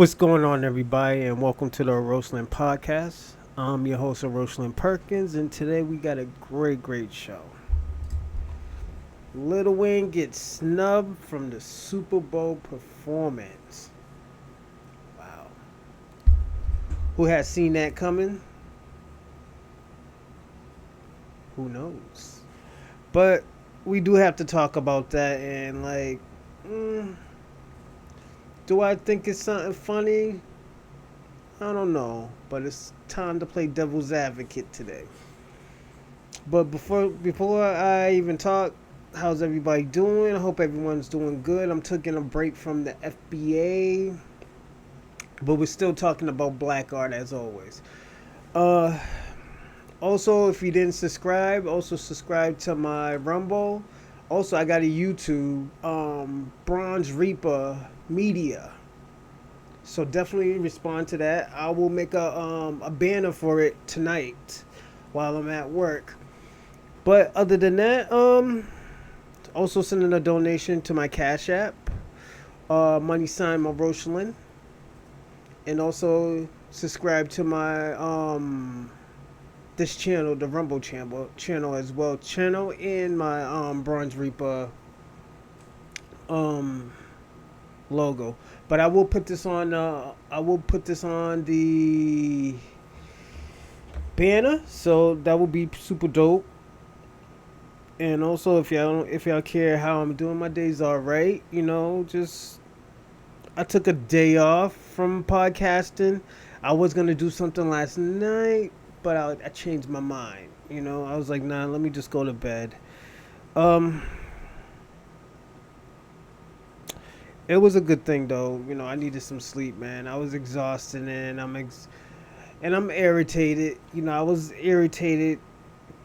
What's going on, everybody, and welcome to the Roseland Podcast. I'm your host, Roseland Perkins, and today we got a great show. Lil Wayne gets snubbed from the Super Bowl performance. Wow. Who has seen that coming? Who knows? But we do have to talk about that, and do I think it's something funny? I don't know, but it's time to play devil's advocate today. But before I even talk, how's everybody doing? I hope everyone's doing good. I'm taking a break from the FBA, but we're still talking about black art as always. Uh, Also, if you didn't subscribe, also subscribe to my Rumble. Also, I got a YouTube, Bronze Reaper Media. So definitely respond to that. I will make a banner for it tonight while I'm at work. But other than that, also sending a donation to my Cash App, money sign my Rochland, and also subscribe to my this channel, the Rumble channel as well. Channel in my Bronze Reaper logo. But I will put this on the banner, so that will be super dope. And also, if y'all care how I'm doing, my day's all right. Just I took a day off from podcasting. I was gonna do something last night, but I changed my mind. I was like, nah, let me just go to bed. It was a good thing though. I needed some sleep, man. I was exhausted and I'm irritated. I was irritated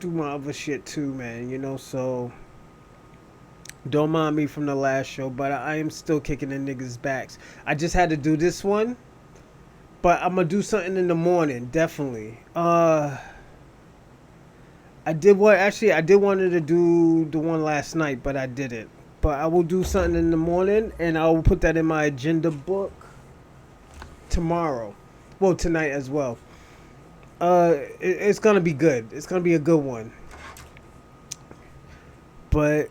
through my other shit too, man. So don't mind me from the last show, but I am still kicking the niggas' backs. I just had to do this one, but I'm gonna do something in the morning, definitely. I did wanted to do the one last night, but I didn't. But I will do something in the morning, and I will put that in my agenda book tomorrow. Well, tonight as well. It's gonna be good. It's gonna be a good one. But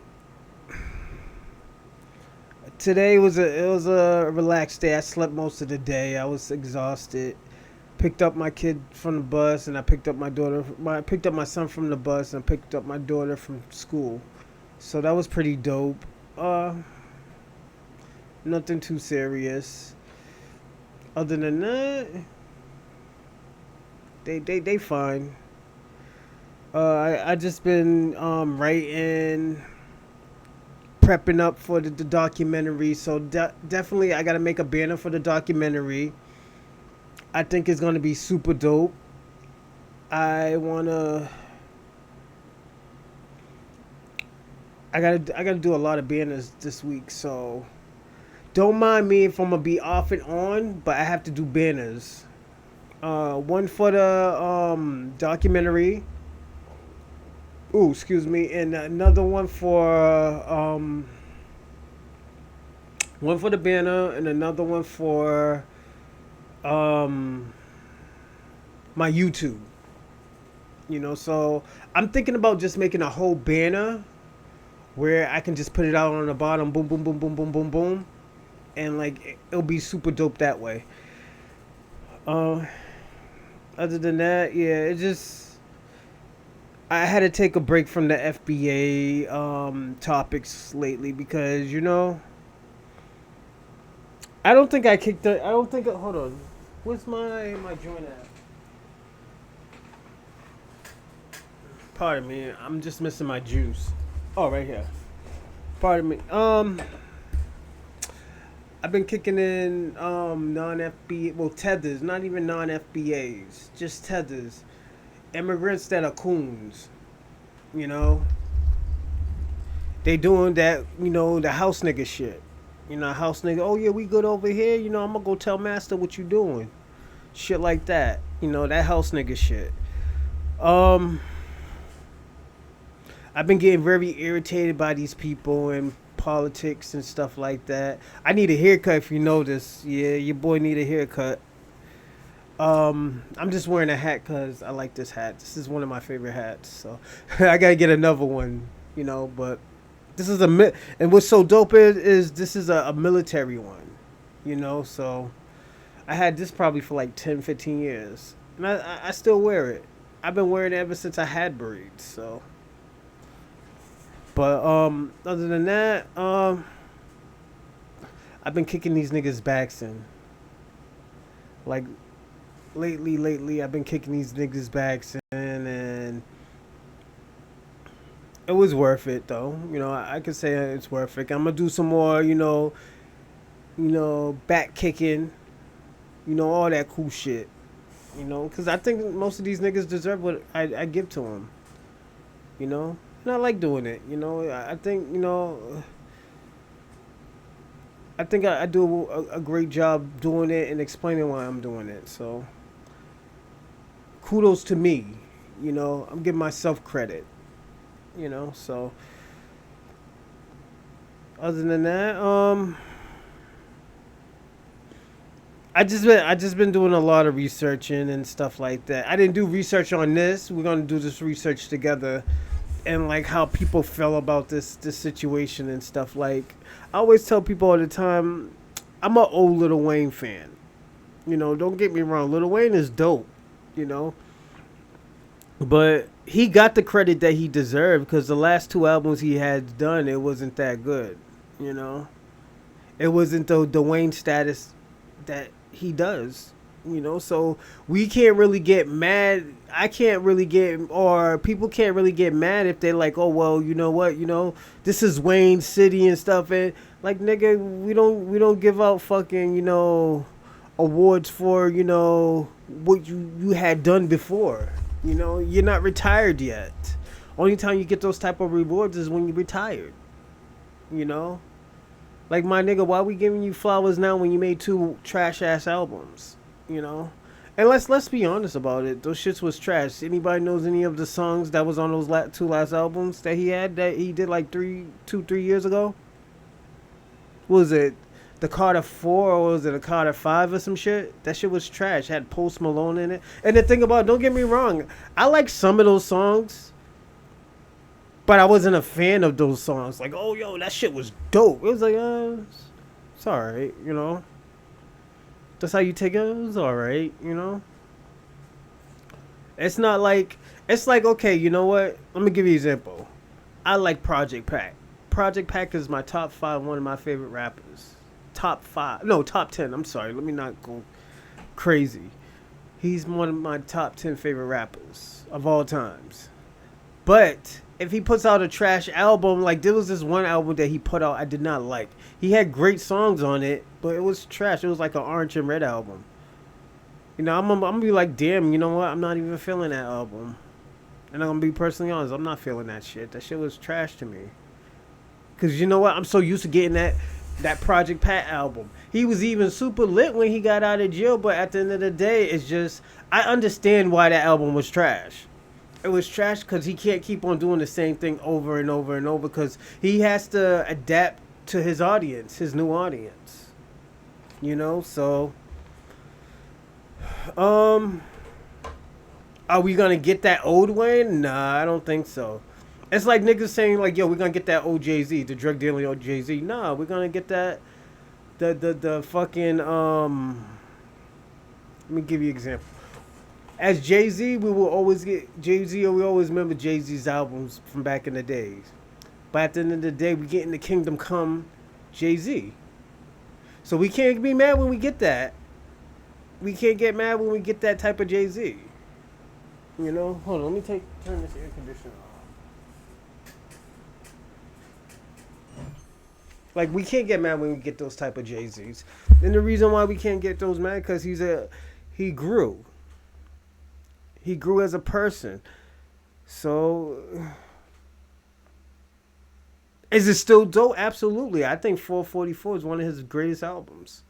today was a relaxed day. I slept most of the day. I was exhausted. Picked up my kid from the bus, and I picked up I picked up my son from the bus, and picked up my daughter from school. So that was pretty dope. Nothing too serious. Other than that, they fine. I just been writing, prepping up for the documentary. So definitely, I gotta make a banner for the documentary. I think it's gonna be super dope. I wanna. I gotta do a lot of banners this week, so don't mind me if I'm gonna be off and on, but I have to do banners. One for the documentary. Ooh, excuse me, and another one for the banner, and another one for my YouTube. So I'm thinking about just making a whole banner where I can just put it out on the bottom, boom, boom, boom, boom, boom, boom, boom, and it'll be super dope that way. Other than that, yeah, I had to take a break from the FBA topics lately because I don't think. Hold on, where's my joint at? Pardon me, I'm just missing my juice. Oh, right here. Pardon me. I've been kicking in non-FBA, well, tethers, not even non-FBAs, just tethers. Immigrants that are coons, you know. They doing that, the house nigga shit. House nigga, oh yeah, we good over here, I'm gonna go tell master what you doing. Shit like that. That house nigga shit. I've been getting very irritated by these people and politics and stuff like that. I need a haircut if you notice. Yeah, your boy need a haircut. I'm just wearing a hat because I like this hat. This is one of my favorite hats, so I gotta get another one, But this is and what's so dope is this is a military one, So I had this probably for like 10, 15 years, and I still wear it. I've been wearing it ever since I had braids, so. But other than that, I've been kicking these niggas' backs in. Like lately, I've been kicking these niggas' backs in, and it was worth it though. I could say it's worth it. I'm gonna do some more, back kicking, all that cool shit. Because I think most of these niggas deserve what I give to them. And I like doing it. I think I do a great job doing it and explaining why I'm doing it. So kudos to me. I'm giving myself credit. So other than that, I just been doing a lot of researching and stuff like that. I didn't do research on this. We're gonna do this research together, and like how people feel about this situation and stuff. Like I always tell people all the time, I'm an old Lil Wayne fan. Don't get me wrong, Lil Wayne is dope. But he got the credit that he deserved because the last two albums he had done, it wasn't that good. It wasn't the Wayne status that he does. So we can't really get mad. I can't really get, or people can't really get mad if they're like, oh well, you know what, this is Wayne City and stuff, and like nigga, we don't give out fucking awards for what you had done before. You're not retired yet. Only time you get those type of rewards is when you're retired. Like my nigga, why we giving you flowers now when you made two trash ass albums? And let's be honest about it. Those shits was trash. Anybody knows any of the songs that was on those two last albums that he had that he did like 3 years ago? What was it the Carter 4 or was it a Carter 5 or some shit? That shit was trash. Had Post Malone in it. And the thing about it, don't get me wrong, I like some of those songs, but I wasn't a fan of those songs. Like, oh yo, that shit was dope. It was like, it's alright, That's how you take it. It was alright, It's not like, it's like, okay, you know what? Let me give you an example. I like Project Pack. Project Pack is my top 5, one of my favorite rappers. Top 10. I'm sorry. Let me not go crazy. He's one of my top 10 favorite rappers of all times. But if he puts out a trash album, like there was this one album that he put out I did not like. He had great songs on it, but it was trash. It was like an orange and red album. I'm gonna be like, damn, you know what? I'm not even feeling that album. And I'm gonna be personally honest, I'm not feeling that shit. That shit was trash to me. Cause you know what? I'm so used to getting that Project Pat album. He was even super lit when he got out of jail, but at the end of the day, it's just, I understand why that album was trash. It was trash because he can't keep on doing the same thing over and over and over because he has to adapt to his audience, his new audience. So are we gonna get that old Wayne? Nah, I don't think so. It's like niggas saying like, yo, we're gonna get that old Jay-Z, the drug dealing old Jay-Z. Nah, we're gonna get that the fucking let me give you an example. As Jay-Z, we will always get Jay-Z, or we always remember Jay-Z's albums from back in the days. But at the end of the day, we get in the Kingdom Come Jay-Z. So we can't be mad when we get that. We can't get mad when we get that type of Jay-Z. Hold on, let me turn this air conditioner off. Like, we can't get mad when we get those type of Jay-Z's. And the reason why we can't get those mad, because he grew. He grew as a person. So, is it still dope? Absolutely. I think 444 is one of his greatest albums.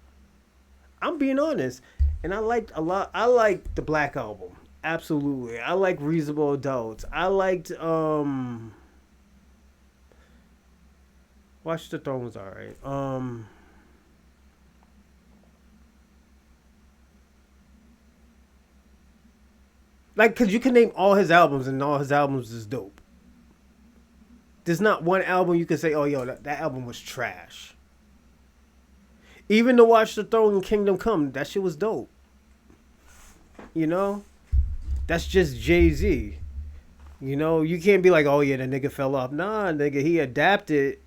I'm being honest. And I liked a lot. I liked the Black Album. Absolutely. I like Reasonable Adults. I liked, Watch the Throne was alright. Like, cause you can name all his albums and all his albums is dope. There's not one album you can say, oh, yo, that album was trash. Even to Watch the Throne and Kingdom Come, that shit was dope. You know? That's just Jay-Z. You know, you can't be like, oh, yeah, the nigga fell off. Nah, nigga, he adapted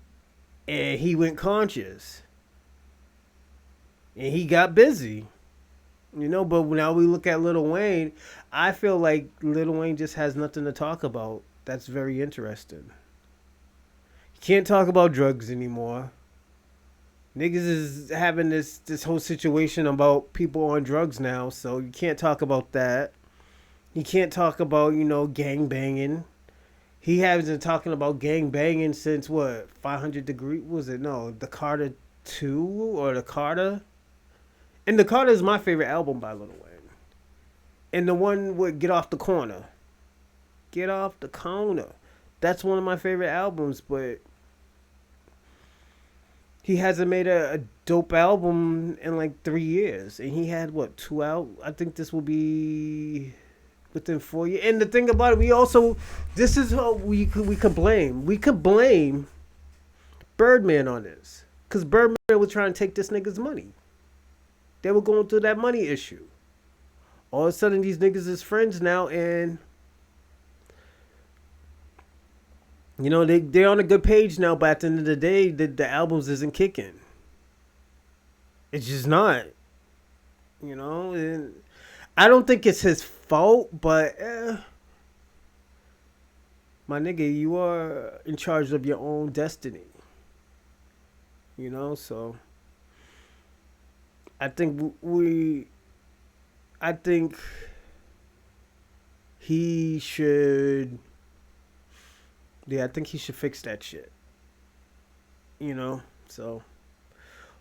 and he went conscious. And he got busy. You know, but now we look at Lil Wayne, I feel like Lil Wayne just has nothing to talk about. That's very interesting. He can't talk about drugs anymore. Niggas is having this whole situation about people on drugs now, so you can't talk about that. You can't talk about, gang banging. He hasn't been talking about gang banging since what, 500 Degrees? Was it? No, the Carter 2 or the Carter? And the Carter is my favorite album by Lil Wayne. And the one with Get Off the Corner. Get Off the Corner. That's one of my favorite albums, but he hasn't made a dope album in like 3 years. And he had, what, 2 out? I think this will be within 4 years. And the thing about it, this is how we could blame. We could blame Birdman on this. Because Birdman was trying to take this nigga's money. They were going through that money issue. All of a sudden, these niggas is friends now, and they're on a good page now. But at the end of the day, the albums isn't kicking. It's just not. And I don't think it's his fault, but my nigga, you are in charge of your own destiny. So. I think he should. Yeah, I think he should fix that shit. So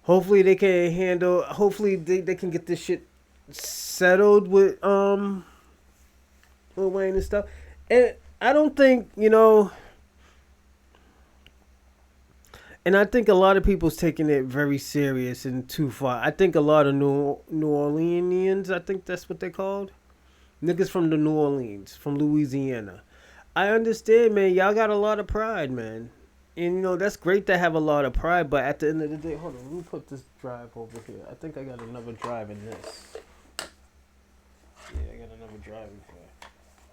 hopefully they can handle. Hopefully they can get this shit settled with Lil Wayne and stuff. And I don't think And I think a lot of people's taking it very serious and too far. I think a lot of New Orleanians, I think that's what they're called. Niggas from the New Orleans, from Louisiana. I understand, man. Y'all got a lot of pride, man. And, that's great to have a lot of pride. But at the end of the day, hold on. Let me put this drive over here. I think I got another drive in this. Yeah, I got another drive in here.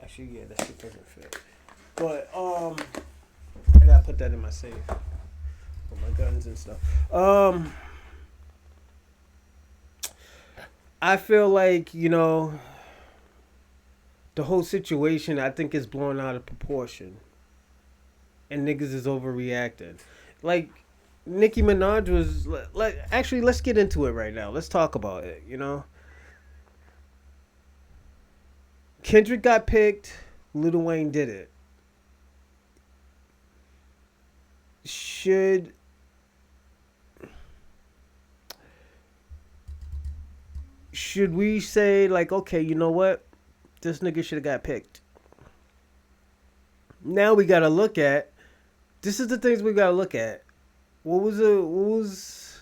Actually, yeah, that shit doesn't fit. But, I gotta put that in my safe. With my guns and stuff. I feel like, the whole situation, I think, is blown out of proportion. And niggas is overreacting. Like, Nicki Minaj was... Actually, let's get into it right now. Let's talk about it, Kendrick got picked. Lil Wayne did it. Should we say, like, okay, you know what? This nigga should have got picked. Now we gotta look at. This is the things we gotta look at. What was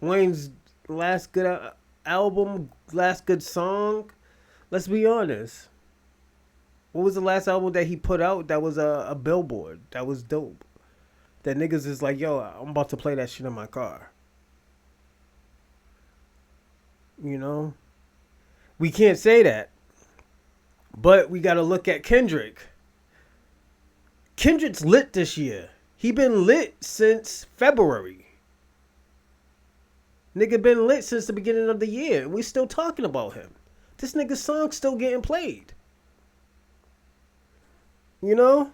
Wayne's last good album? Last good song? Let's be honest. What was the last album that he put out that was a billboard? That was dope. That niggas is like, yo, I'm about to play that shit in my car. We can't say that. But we got to look at Kendrick. Kendrick's lit this year. He been lit since February. Nigga been lit since the beginning of the year. And we still talking about him. This nigga's song's still getting played. And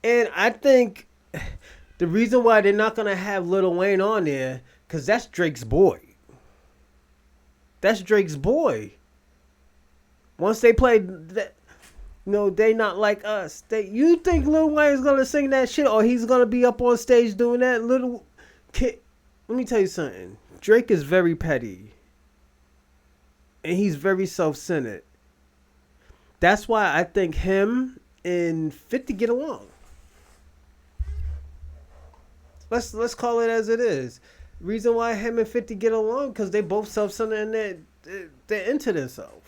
I think the reason why they're not going to have Lil Wayne on there, because that's Drake's boy. That's Drake's boy. Once they play that, they not like us. You think Lil Wayne's going to sing that shit, or he's going to be up on stage doing that? Little kid, let me tell you something. Drake is very petty. And he's very self-centered. That's why I think him and 50 get along. Let's call it as it is. Reason why him and 50 get along because they both self-centered and they're into themselves.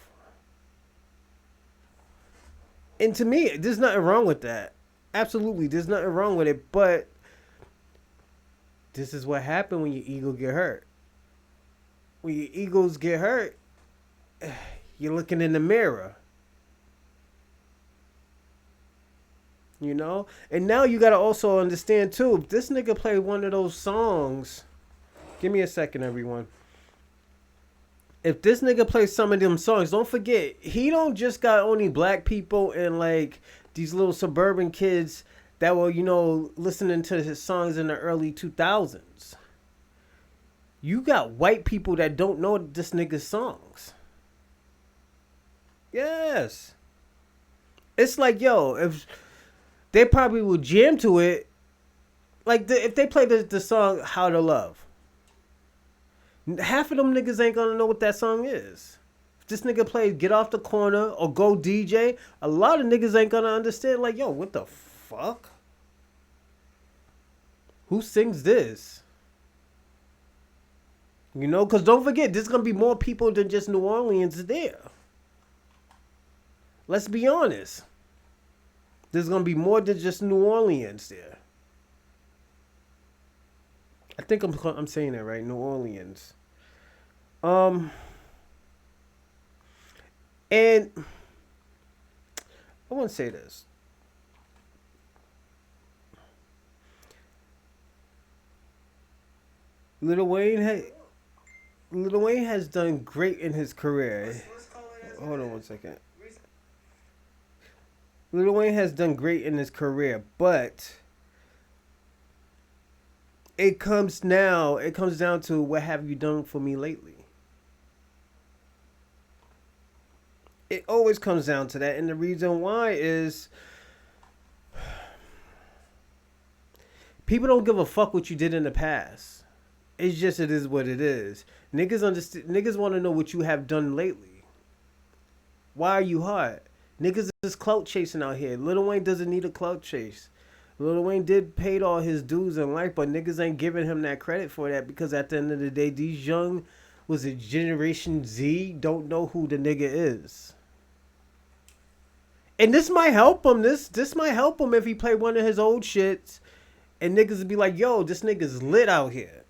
And to me, there's nothing wrong with that. Absolutely, there's nothing wrong with it. But this is what happened when your ego get hurt. When your egos get hurt, you're looking in the mirror. You know? And now you gotta also understand too, if this nigga play one of those songs, give me a second, everyone. If this nigga plays some of them songs, don't forget, he don't just got only black people and like these little suburban kids that were, you know, listening to his songs in the early 2000s. You got white people that don't know this nigga's songs. Yes. It's like, yo, if they probably will jam to it, like if they play the song How to Love, half of them niggas ain't gonna know what that song is. If this nigga plays Get Off the Corner or Go DJ, a lot of niggas ain't gonna understand, like, yo, what the fuck? Who sings this? You know, because don't forget, there's gonna be more people than just New Orleans there. Let's be honest. There's gonna be more than just New Orleans there. I think I'm saying that right, New Orleans. And I want to say this. Lil Wayne has done great in his career. Hold on one second. Lil Wayne has done great in his career, but it comes down to what have you done for me lately? It always comes down to that, and the reason why is people don't give a fuck what you did in the past. It's just it is what it is. Niggas want to know what you have done lately. Why are you hot? Niggas is clout chasing out here. Lil Wayne doesn't need a clout chase. Lil Wayne did paid all his dues in life, but niggas ain't giving him that credit for that because at the end of the day, these young, was it Generation Z, don't know who the nigga is. And this might help him. This might help him if he play one of his old shits and niggas would be like, yo, this nigga's lit out here.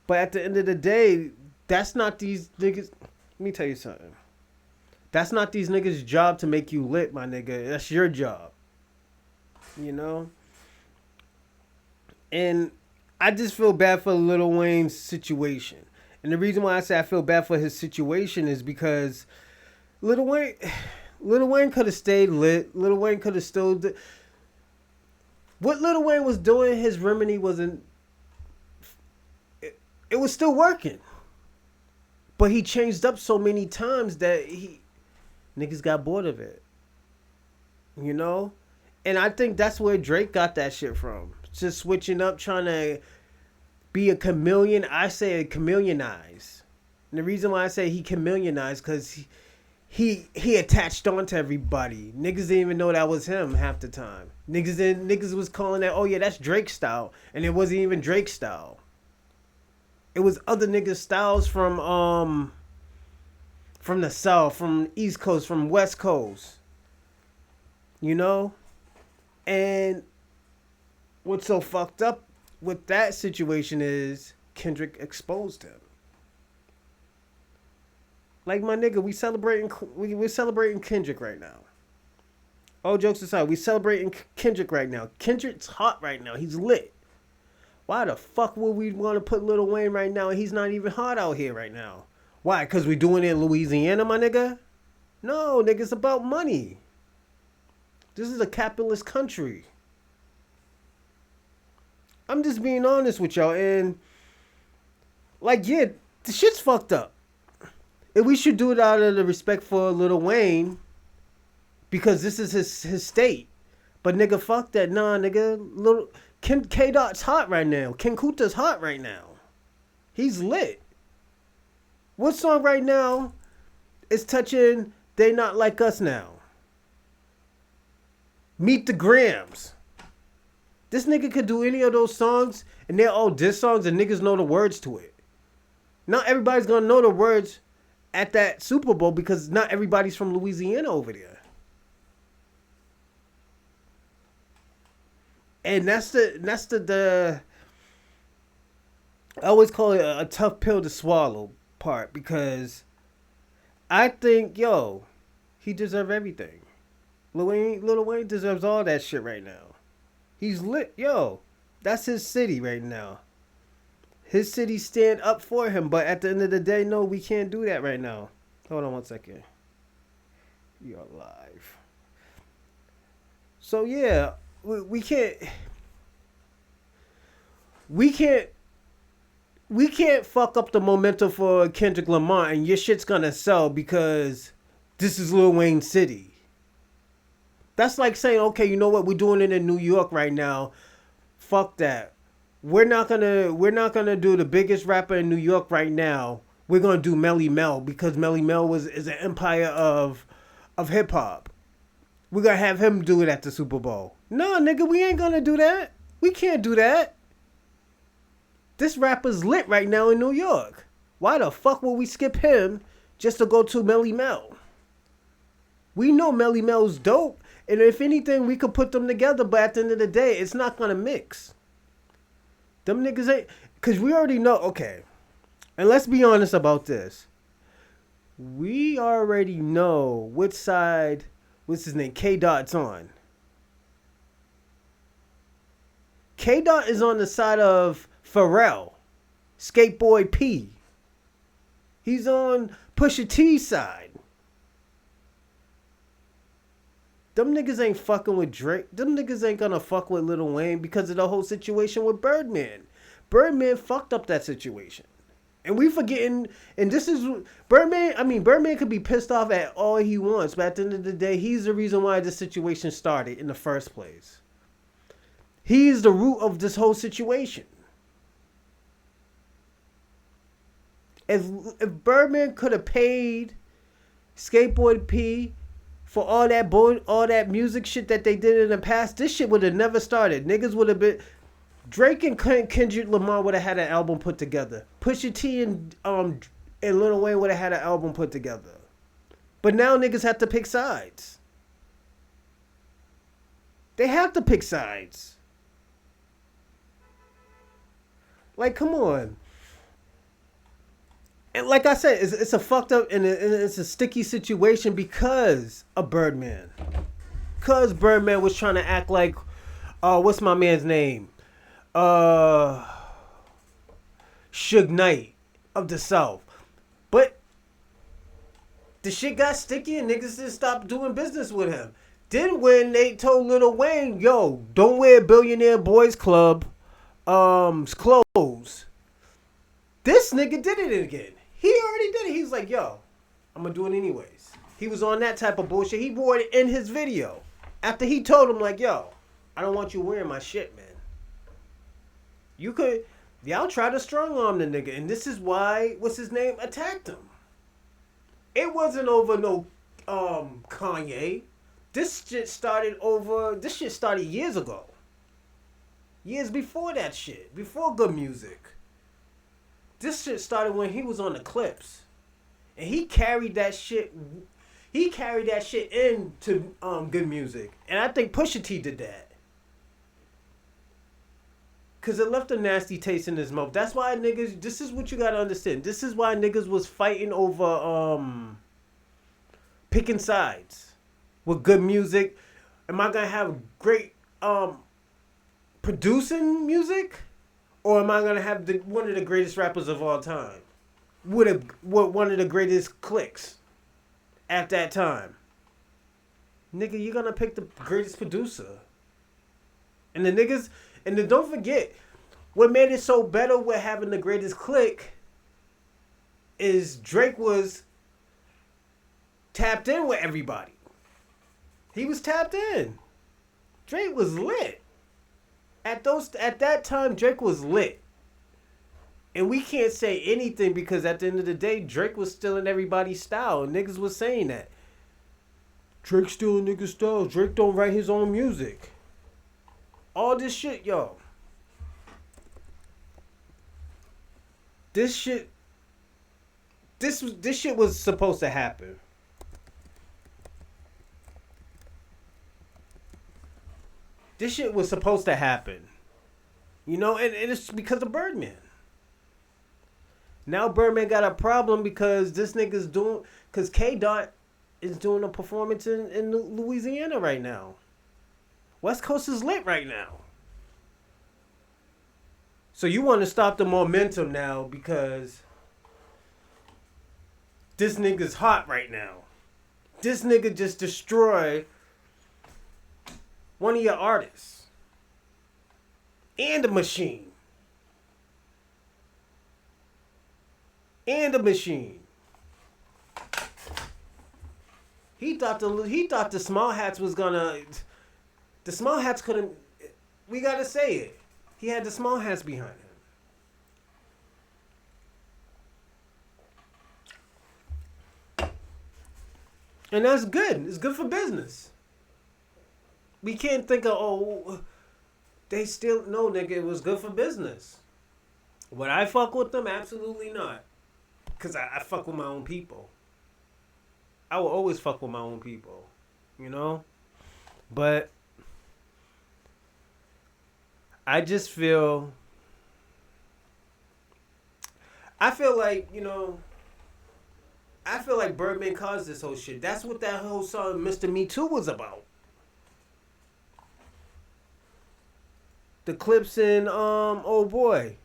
But at the end of the day, that's not these niggas. Let me tell you something. That's not these niggas' job to make you lit, my nigga. That's your job. You know? And I just feel bad for Lil Wayne's situation. And the reason why I say I feel bad for his situation is because Lil Wayne could have stayed lit. Lil Wayne could have still... What Lil Wayne was doing, his remedy wasn't... It was still working. But he changed up so many times that niggas got bored of it. You know? And I think that's where Drake got that shit from. Just switching up, trying to be a chameleon. I say chameleonize. And the reason why I say he chameleonized because he attached on to everybody. Niggas didn't even know that was him half the time. Niggas was calling that, oh yeah, that's Drake style. And it wasn't even Drake style. It was other niggas styles from the South, from East Coast, from West Coast. You know? And what's so fucked up with that situation is Kendrick exposed him. Like, my nigga, we're celebrating Kendrick right now. All jokes aside, we celebrating Kendrick right now. Kendrick's hot right now. He's lit. Why the fuck would we want to put Lil Wayne right now and he's not even hot out here right now? Why? Because we doing it in Louisiana, my nigga? No, nigga, it's about money. This is a capitalist country. I'm just being honest with y'all. And, like, yeah, the shit's fucked up. And we should do it out of the respect for Lil Wayne because this is his state. But, nigga, fuck that. Nah, nigga. K-Dot's hot right now. Ken Kuta's hot right now. He's lit. What song right now is touching They Not Like Us Now? Meet the Grams. This nigga could do any of those songs, and they're all diss songs, and niggas know the words to it. Not everybody's gonna know the words at that Super Bowl because not everybody's from Louisiana over there. And that's the I always call it a tough pill to swallow part, because I think, he deserves everything. Lil Wayne deserves all that shit right now. He's lit, that's his city right now. His city stand up for him, but at the end of the day, no, we can't do that right now. Hold on one second. You're live. So yeah, we can't fuck up the momentum for Kendrick Lamar and your shit's gonna sell because this is Lil Wayne's city. That's like saying, okay, you know what, we're doing it in New York right now. Fuck that. We're not gonna do the biggest rapper in New York right now. We're gonna do Melly Mel because Melly Mel is an empire of hip hop. We're gonna have him do it at the Super Bowl. No, nigga, we ain't gonna do that. We can't do that. This rapper's lit right now in New York. Why the fuck would we skip him just to go to Melly Mel? We know Melly Mel's dope, and if anything, we could put them together, but at the end of the day, it's not gonna mix. Them niggas ain't, because we already know, okay, and let's be honest about this. We already know which side, what's his name, K-Dot's on. K-Dot is on the side of Pharrell, Skateboy P. He's on Pusha T's side. Them niggas ain't fucking with Drake. Them niggas ain't gonna fuck with Lil Wayne because of the whole situation with Birdman. Birdman fucked up that situation. And we forgetting, and this is, Birdman could be pissed off at all he wants, but at the end of the day, he's the reason why this situation started in the first place. He's the root of this whole situation. If Birdman could have paid Skateboard P for all that music shit that they did in the past, this shit would have never started. Niggas would have been, Drake and Kendrick Lamar would have had an album put together. Pusha T and Lil Wayne would have had an album put together. But now niggas have to pick sides. They have to pick sides. Like, come on. And like I said, it's a fucked up and it's a sticky situation because of Birdman. Because Birdman was trying to act like, what's my man's name? Suge Knight of the South. But the shit got sticky and niggas just stopped doing business with him. Then when they told Lil Wayne, yo, don't wear Billionaire Boys Club clothes. This nigga did it again. He already did it. He's like, yo, I'm going to do it anyways. He was on that type of bullshit. He wore it in his video. After he told him, like, yo, I don't want you wearing my shit, man. Y'all try to strong arm the nigga. And this is why, what's his name, attacked him. It wasn't over no Kanye. This shit started years ago. Years before that shit. Before Good Music. This shit started when he was on the Clips. And he carried that shit into Good Music. And I think Pusha T did that. Cause it left a nasty taste in his mouth. That's why niggas, this is what you gotta understand. This is why niggas was fighting over picking sides. With Good Music. Am I gonna have great producing music? Or am I gonna have one of the greatest rappers of all time? With one of the greatest clicks at that time. Nigga, you're gonna pick the greatest producer. And the niggas, and then don't forget, what made it so better with having the greatest click is Drake was tapped in with everybody. He was tapped in. Drake was lit. At that time, Drake was lit. And we can't say anything because at the end of the day, Drake was stealing everybody's style. And niggas was saying that. Drake stealing niggas' style. Drake don't write his own music. all this shit, yo. This shit was supposed to happen. This shit was supposed to happen. You know, and it's because of Birdman. Now Birdman got a problem because this nigga's doing, because K-Dot is doing a performance in Louisiana right now. West Coast is lit right now. So you want to stop the momentum now because this nigga's hot right now. This nigga just destroyed one of your artists. And a machine. And a machine. He thought the Small Hats was gonna. The Small Hats couldn't. We gotta say it. He had the Small Hats behind him. And that's good. It's good for business. We can't think of, they still, no, nigga, it was good for business. Would I fuck with them? Absolutely not. Because I fuck with my own people. I will always fuck with my own people. You know? But I just feel like, you know, I feel like Birdman caused this whole shit. That's what that whole song Mr. Me Too was about. The clips in Oh Boy.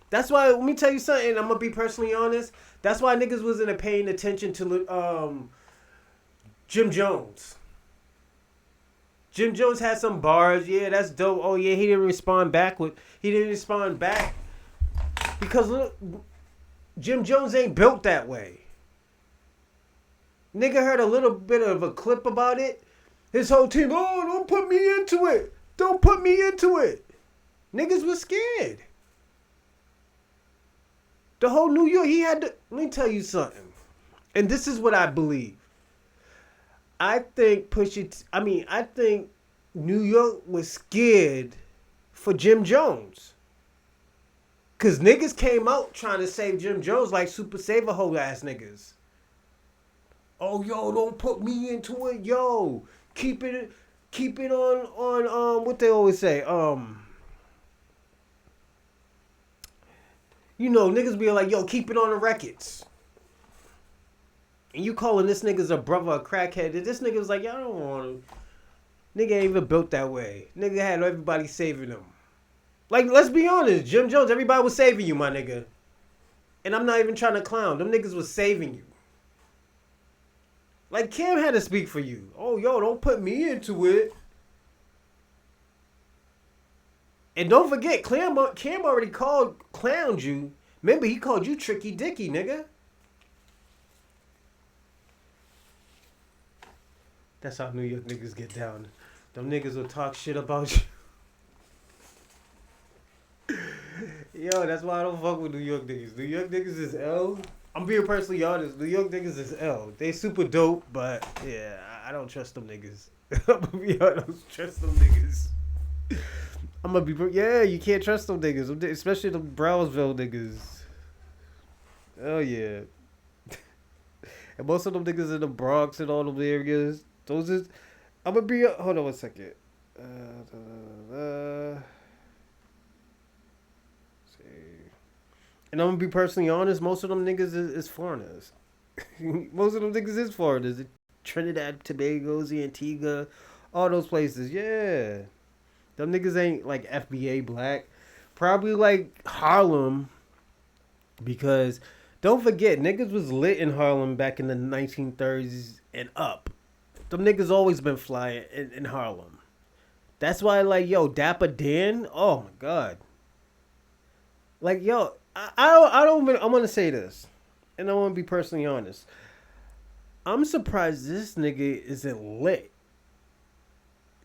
That's why, let me tell you something, I'm gonna be personally honest. That's why niggas wasn't paying attention to Jim Jones. Jim Jones had some bars. Yeah, that's dope. Oh yeah, he didn't respond back because look, Jim Jones ain't built that way. Nigga heard a little bit of a clip about it. His whole team, oh, don't put me into it. Don't put me into it. Niggas was scared. The whole New York, he had to, let me tell you something. And this is what I believe. I think New York was scared for Jim Jones. Cause niggas came out trying to save Jim Jones like Super Saver hoe ass niggas. Oh yo, don't put me into it, yo. Keep it on what they always say. You know, niggas be like, yo, keep it on the records. And you calling this nigga's a brother a crackhead. This nigga was like, yo, I don't want him. Nigga ain't even built that way. Nigga had everybody saving him. Like, let's be honest. Jim Jones, everybody was saving you, my nigga. And I'm not even trying to clown. Them niggas was saving you. Like, Cam had to speak for you. Oh, yo, don't put me into it. And don't forget, Cam already clowned you. Remember, he called you Tricky Dicky, nigga. That's how New York niggas get down. Them niggas will talk shit about you. Yo, that's why I don't fuck with New York niggas. New York niggas is L. I'm being personally honest. New York niggas is L. They super dope, but yeah, I don't trust them niggas. I'm gonna be honest, I don't trust them niggas. I'm gonna be, yeah, you can't trust them niggas, especially the Brownsville niggas. Oh yeah. And most of them niggas in the Bronx and all them areas. Those is, I'm gonna be, hold on one second. And I'm gonna be personally honest, most of them niggas is foreigners. Most of them niggas is foreigners. Trinidad, Tobago, Antigua, all those places, yeah. Them niggas ain't like FBA black. Probably like Harlem. Because don't forget, niggas was lit in Harlem back in the 1930s and up. Them niggas always been flying in Harlem. That's why, like, yo, Dapper Dan, oh my God. Like, yo, I want to say this. And I want to be personally honest. I'm surprised this nigga isn't lit.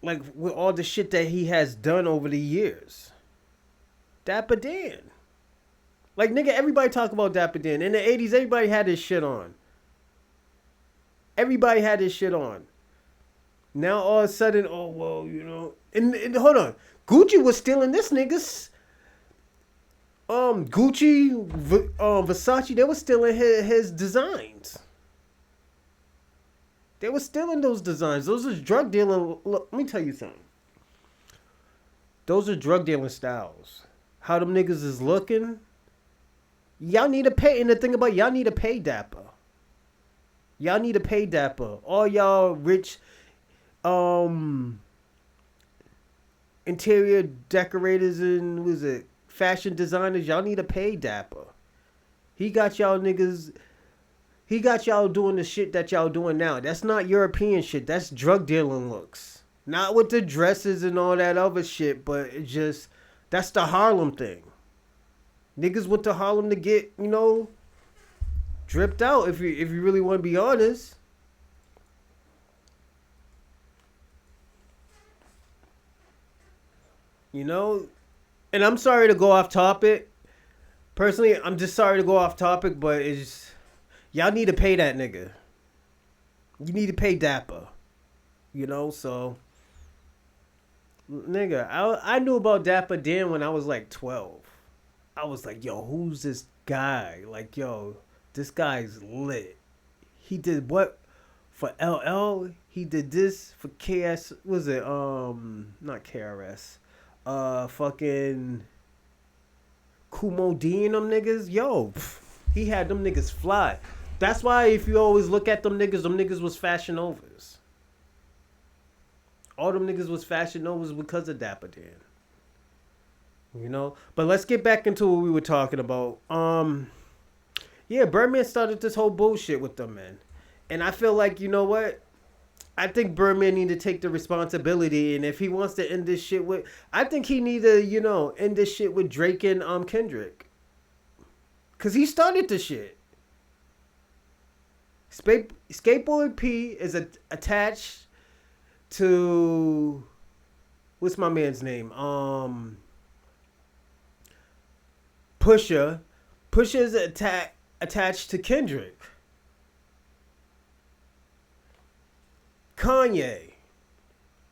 Like, with all the shit that he has done over the years. Dapper Dan. Like, nigga, everybody talk about Dapper Dan. In the 80s, everybody had this shit on. Everybody had this shit on. Now all of a sudden, oh well, and hold on, Gucci was stealing this niggas. Gucci, Versace, they were stealing his designs. They were stealing those designs. Those are drug dealing. Look, let me tell you something. Those are drug dealing styles. How them niggas is looking. Y'all need to pay. And the thing about y'all need to pay dapper. Y'all need to pay dapper. All y'all rich, interior decorators and what is it, fashion designers. Y'all need to pay dapper. He got y'all niggas. He got y'all doing the shit that y'all doing now. That's not European shit. That's drug dealing looks. Not with the dresses and all that other shit, but it just, that's the Harlem thing. Niggas went to Harlem to get, dripped out, if you really want to be honest. And I'm sorry to go off topic. Personally, I'm just sorry to go off topic, but it's, y'all need to pay that nigga. You need to pay Dapper. So, nigga, I knew about Dapper Dan when I was like 12. I was like, yo, who's this guy? Like, yo, this guy's lit. He did what for LL? He did this for KS. Was it not KRS? Fucking Kumo D and them niggas. Yo, he had them niggas fly. That's why if you always look at them niggas was Fashion Novas. All them niggas was Fashion Novas because of Dapper Dan. But let's get back into what we were talking about. Yeah, Birdman started this whole bullshit with them, man. And I feel like, you know what? I think Birdman need to take the responsibility, and if he wants to end this shit with, I think he need to, end this shit with Drake and Kendrick. Cause he started the shit. Skateboard P is attached to, what's my man's name? Pusha. Pusha is attached to Kendrick. Kanye.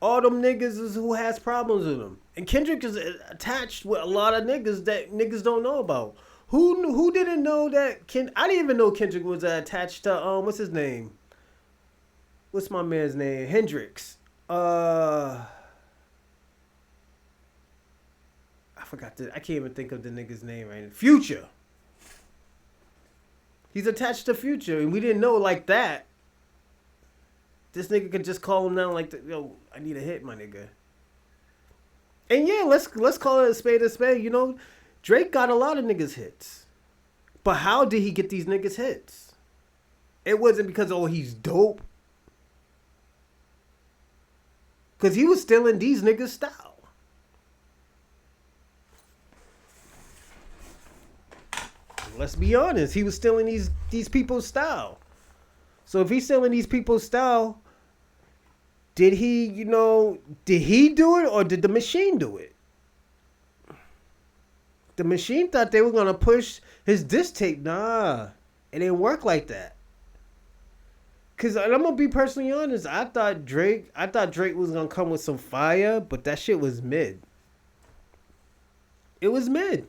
All them niggas is who has problems with him. And Kendrick is attached with a lot of niggas that niggas don't know about. Who didn't know that I didn't even know Kendrick was attached to what's his name? What's my man's name? Hendrix. I forgot I can't even think of the nigga's name right now. Future. He's attached to Future, and we didn't know like that. This nigga could just call him down like, yo, I need a hit, my nigga. And yeah, let's call it a spade a spade. Drake got a lot of niggas hits. But how did he get these niggas hits? It wasn't because, he's dope. Because he was stealing these niggas' style. Let's be honest. He was stealing these people's style. So if he's stealing these people's style, did he do it or did the machine do it? The machine thought they were going to push his diss tape. Nah, it didn't work like that. Because I'm going to be personally honest. I thought Drake was going to come with some fire, but that shit was mid. It was mid.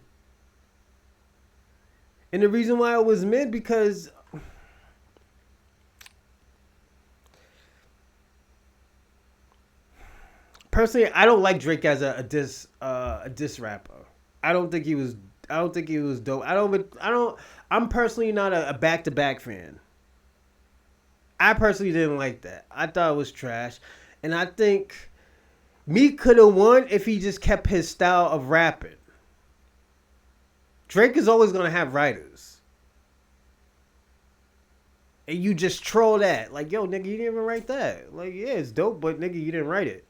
And the reason why it was mid because personally, I don't like Drake as a diss rapper. I don't think he was dope. I'm personally not a back-to-back fan. I personally didn't like that. I thought it was trash. And I think Meek could have won if he just kept his style of rapping. Drake is always going to have writers. And you just troll that. Like, yo, nigga, you didn't even write that. Like, yeah, it's dope, but nigga, you didn't write it.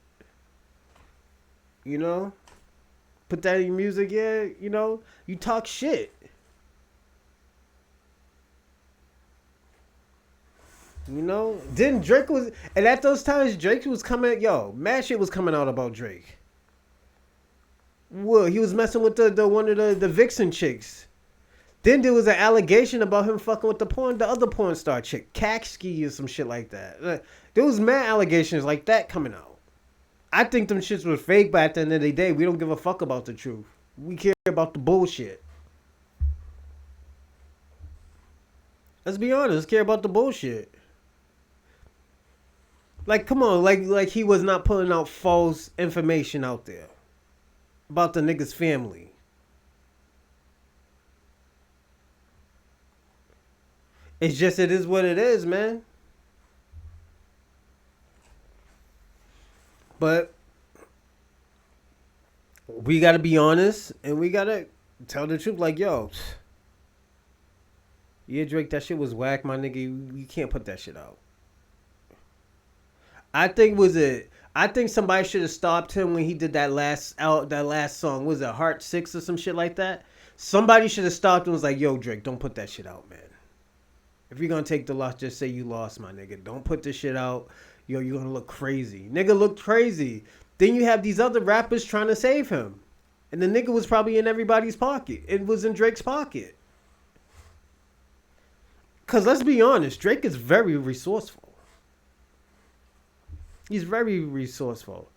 Put that in your music, yeah, you talk shit. Then Drake was, and at those times, Drake was coming, mad shit was coming out about Drake. Well, he was messing with the one of the Vixen chicks. Then there was an allegation about him fucking with the other porn star chick, Kakski or some shit like that. There was mad allegations like that coming out. I think them shits were fake, but at the end of the day, we don't give a fuck about the truth. We care about the bullshit. Let's be honest, let's care about the bullshit. Like, come on, like he was not putting out false information out there about the nigga's family. It's just, it is what it is, man. But we gotta be honest and we gotta tell the truth. Like, yo, yeah, Drake, that shit was whack, my nigga. You can't put that shit out. I think somebody should have stopped him when he did that last song. Was it Heart 6 or some shit like that? Somebody should have stopped him and was like, yo, Drake, don't put that shit out, man. If you're gonna take the loss, just say you lost, my nigga. Don't put this shit out. Yo, you're gonna look crazy. Nigga looked crazy. Then you have these other rappers trying to save him. And the nigga was probably in everybody's pocket. It was in Drake's pocket. Cause let's be honest, Drake is very resourceful. He's very resourceful.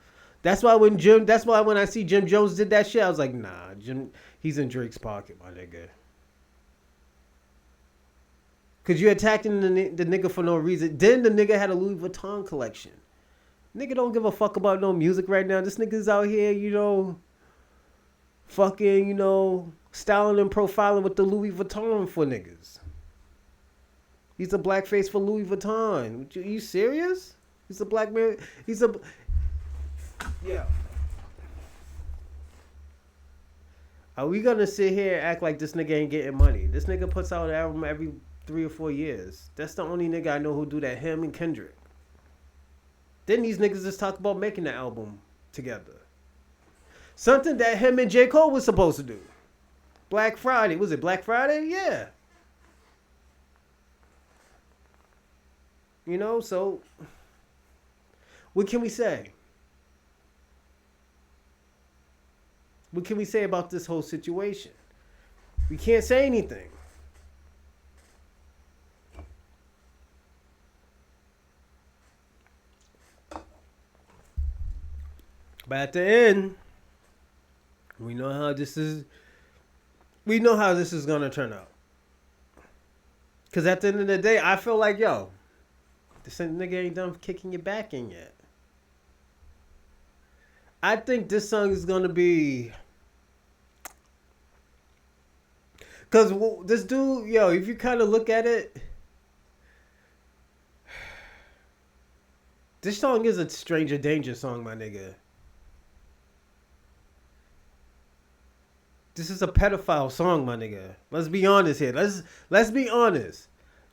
That's why when I see Jim Jones did that shit, I was like, nah, he's in Drake's pocket, my nigga. Cause you attacking the nigga for no reason. Then the nigga had a Louis Vuitton collection. Nigga don't give a fuck about no music right now. This nigga's out here, fucking, styling and profiling with the Louis Vuitton for niggas. He's a blackface for Louis Vuitton. Are you serious? He's a black man. Yeah. Are we gonna sit here and act like this nigga ain't getting money? This nigga puts out an album every 3 or 4 years. That's the only nigga I know who do that. Him and Kendrick. Then these niggas just talk about making the album together. Something that him and J. Cole was supposed to do. Black Friday. Was it Black Friday? Yeah. So what can we say? What can we say about this whole situation? We can't say anything. But at the end, we know how this is gonna turn out. Cause at the end of the day, I feel like, yo, this nigga ain't done kicking your back in yet. I think this song is gonna be, cause this dude, yo, if you kind of look at it, this song is a Stranger Danger song, my nigga. This is a pedophile song, my nigga. Let's be honest here. Let's be honest.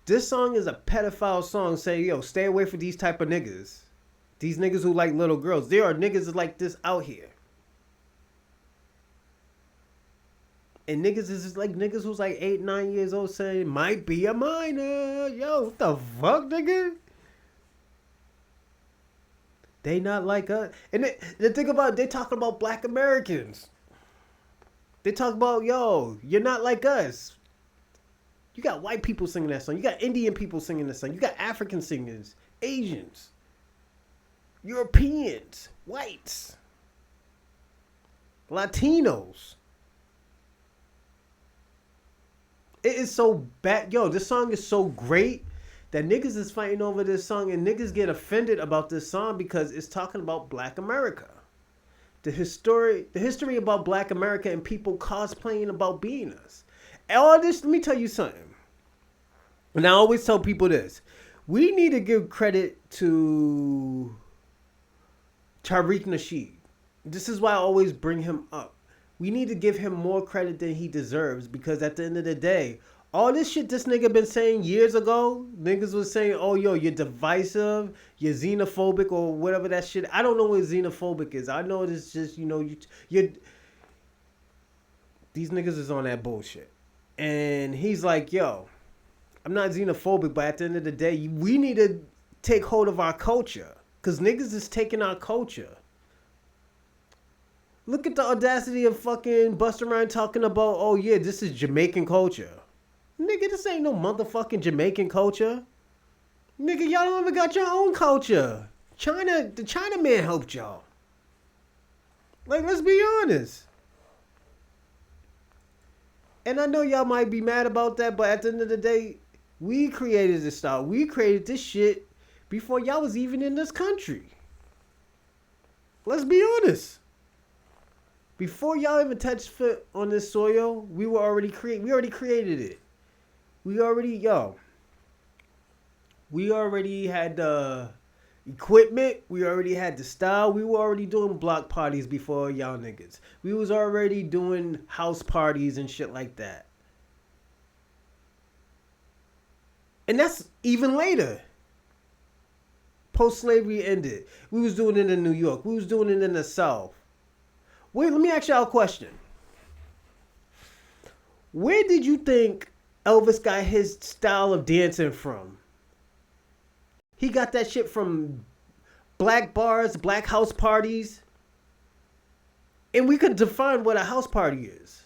This song is a pedophile song saying, yo, stay away from these type of niggas. These niggas who like little girls. There are niggas like this out here. And niggas is like niggas who's like 8, 9 years old saying, might be a minor. Yo, what the fuck, nigga? They not like us. And the thing about, they talking about black Americans. They talk about, yo, you're not like us. You got white people singing that song. You got Indian people singing that song. You got African singers, Asians, Europeans, whites, Latinos. It is so bad. Yo, this song is so great that niggas is fighting over this song and niggas get offended about this song because it's talking about black America. The history about black America and people cosplaying about being us. All this, let me tell you something. And I always tell people this. We need to give credit to Tariq Nasheed. This is why I always bring him up. We need to give him more credit than he deserves because at the end of the day, all this shit this nigga been saying years ago, niggas was saying, oh, yo, you're divisive, you're xenophobic or whatever that shit. I don't know what xenophobic is. I know it's just, you're these niggas is on that bullshit. And he's like, yo, I'm not xenophobic, but at the end of the day, we need to take hold of our culture because niggas is taking our culture. Look at the audacity of fucking Busta Rhymes talking about, oh yeah, this is Jamaican culture. Nigga, this ain't no motherfucking Jamaican culture. Nigga, y'all don't even got your own culture. The China man helped y'all. Like, let's be honest. And I know y'all might be mad about that, but at the end of the day, we created this style. We created this shit before y'all was even in this country. Let's be honest. Before y'all even touched foot on this soil, we already created it. We already had the equipment. We already had the style. We were already doing block parties before y'all niggas. We was already doing house parties and shit like that. And that's even later. Post-slavery ended. We was doing it in New York. We was doing it in the South. Wait, let me ask y'all a question. Where did you think Elvis got his style of dancing from? He got that shit from black bars, black house parties. And we could define what a house party is.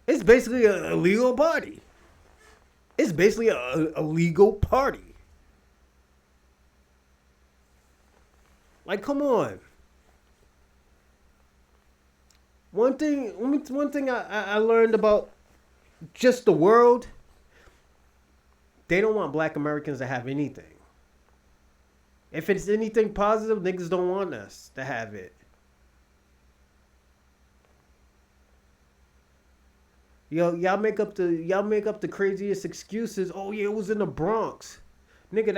It's basically a legal party. It's basically a legal party. Like, come on. One thing I learned about just the world, they don't want black Americans to have anything. If it's anything positive, niggas don't want us to have it. Y'all make up the craziest excuses. Oh yeah, it was in the Bronx. Nigga,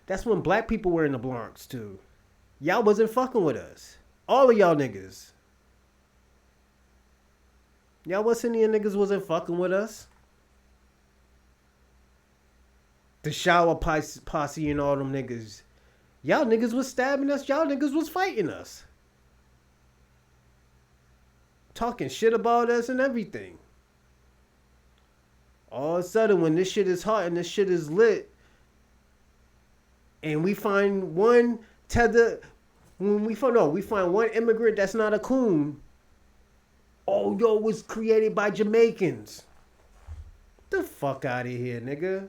that's when black people were in the Bronx too. Y'all wasn't fucking with us. All of y'all niggas. Y'all West Indian niggas wasn't fucking with us. The shower posse and all them niggas. Y'all niggas was stabbing us. Y'all niggas was fighting us. Talking shit about us and everything. All of a sudden, when this shit is hot and this shit is lit, and we find one we find one immigrant that's not a coon. Oh, yo, it was created by Jamaicans. The fuck out of here, nigga.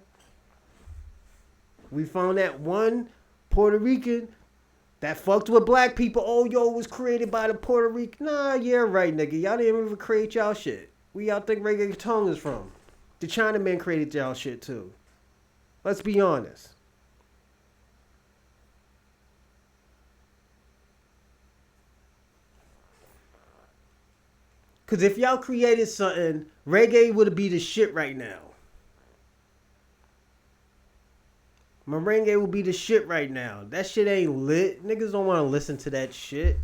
We found that one Puerto Rican that fucked with black people. Oh, yo, it was created by the Puerto Rican. Nah, yeah, right, nigga. Y'all didn't even create y'all shit. Where y'all think reggaeton is from? The Chinaman created y'all shit, too. Let's be honest. Because if y'all created something, reggae would be the shit right now. Merengue would be the shit right now. That shit ain't lit. Niggas don't want to listen to that shit.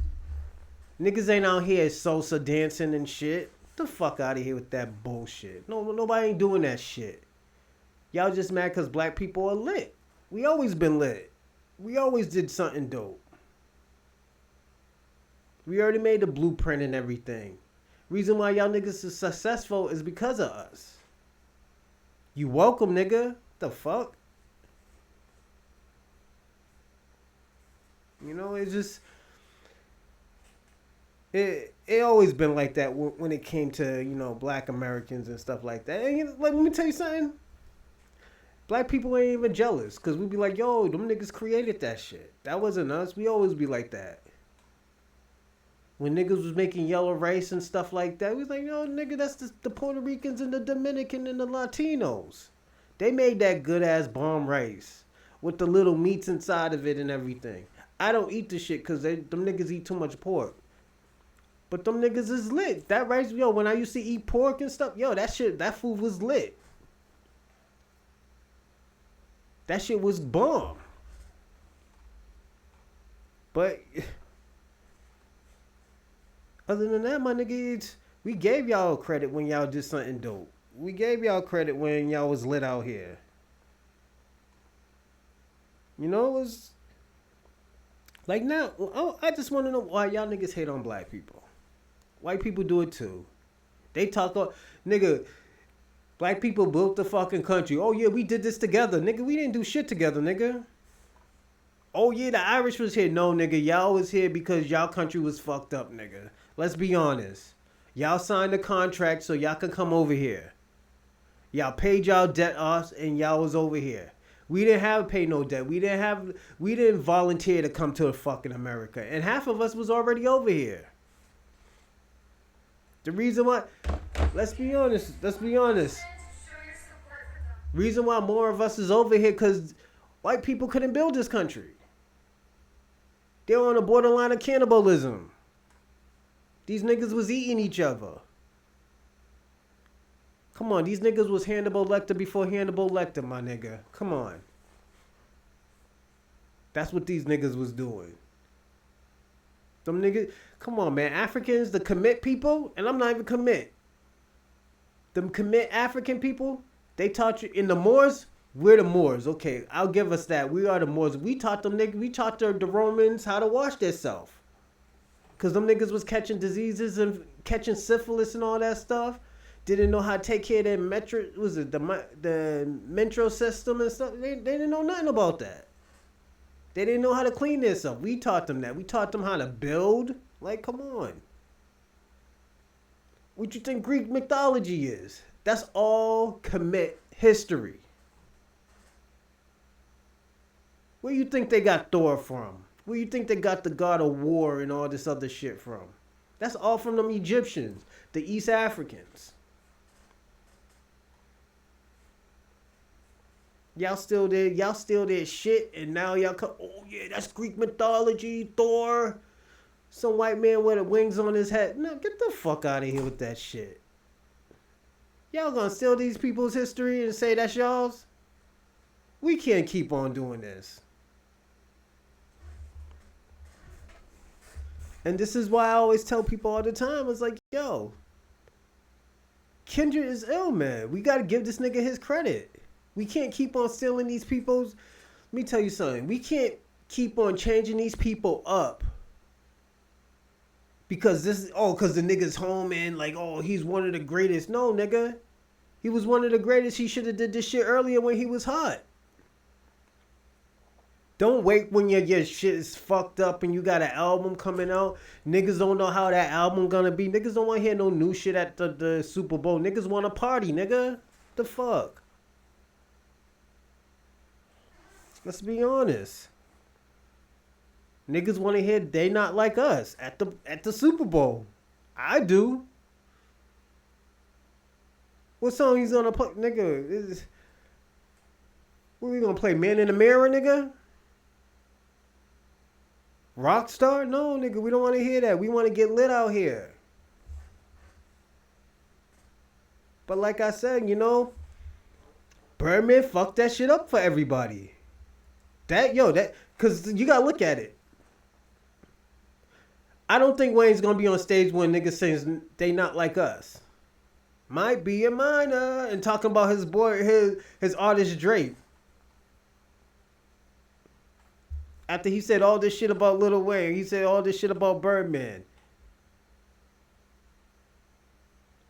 Niggas ain't out here salsa dancing and shit. Get the fuck out of here with that bullshit. No, nobody ain't doing that shit. Y'all just mad because black people are lit. We always been lit. We always did something dope. We already made the blueprint and everything. Reason why y'all niggas is successful is because of us. You welcome, nigga. The fuck? You know, it's just... It always been like that when it came to, you know, black Americans and stuff like that. And, you know, like, let me tell you something. Black people ain't even jealous. Because we be like, yo, them niggas created that shit. That wasn't us. We always be like that. When niggas was making yellow rice and stuff like that, we was like, yo, nigga, that's the Puerto Ricans and the Dominican and the Latinos. They made that good-ass bomb rice with the little meats inside of it and everything. I don't eat the shit because them niggas eat too much pork. But them niggas is lit. That rice, yo, when I used to eat pork and stuff, yo, that food was lit. That shit was bomb. But... other than that, my nigga, we gave y'all credit when y'all did something dope. We gave y'all credit when y'all was lit out here. You know, it was... like now, I just want to know why y'all niggas hate on black people. White people do it too. They talk about... nigga, black people built the fucking country. Oh yeah, we did this together. Nigga, we didn't do shit together, nigga. Oh yeah, the Irish was here. No, nigga, y'all was here because y'all country was fucked up, nigga. Let's be honest. Y'all signed a contract so y'all can come over here. Y'all paid y'all debt us, and y'all was over here. We didn't have to pay no debt. We didn't volunteer to come to fucking America, and half of us was already over here. The reason why, let's be honest. Reason why more of us is over here, because white people couldn't build this country. They're on the borderline of cannibalism. These niggas was eating each other. Come on, these niggas was Hannibal Lecter before Hannibal Lecter, my nigga. Come on. That's what these niggas was doing. Them niggas, come on, man. Africans, the commit people, and I'm not even commit. Them commit African people, they taught you, in the Moors, we're the Moors. Okay, I'll give us that. We are the Moors. We taught them niggas, we taught the Romans how to wash themselves. Because them niggas was catching diseases and catching syphilis and all that stuff. Didn't know how to take care of their the metro system and stuff. They didn't know nothing about that. They didn't know how to clean themselves. We taught them that. We taught them how to build. Like, come on. What you think Greek mythology is? That's all commit history. Where you think they got Thor from? Where you think they got the god of war and all this other shit from? That's all from them Egyptians, the East Africans. Y'all still did shit, and now y'all come, oh yeah, that's Greek mythology, Thor. Some white man with the wings on his head. No, get the fuck out of here with that shit. Y'all gonna steal these people's history and say that's y'all's? We can't keep on doing this. And this is why I always tell people all the time, it's like, yo, Kendrick is ill, man. We gotta give this nigga his credit. We can't keep on stealing these people's. Let me tell you something. We can't keep on changing these people up. Because because the nigga's home and like, oh, he's one of the greatest. No, nigga. He was one of the greatest. He should have did this shit earlier when he was hot. Don't wait when your shit is fucked up and you got an album coming out. Niggas don't know how that album gonna be. Niggas don't want to hear no new shit at the Super Bowl. Niggas want to party, nigga. The fuck? Let's be honest. Niggas want to hear They Not Like Us at the Super Bowl. I do. What song he's gonna play, nigga? What we gonna play? Man in the Mirror, nigga? Rockstar? No, nigga, we don't want to hear that. We want to get lit out here. But like I said, Birdman fucked that shit up for everybody. Cause you gotta look at it. I don't think Wayne's gonna be on stage when niggas sings They Not Like Us. Might be a minor, and talking about his boy, his artist Drake. After he said all this shit about Lil Wayne, he said all this shit about Birdman.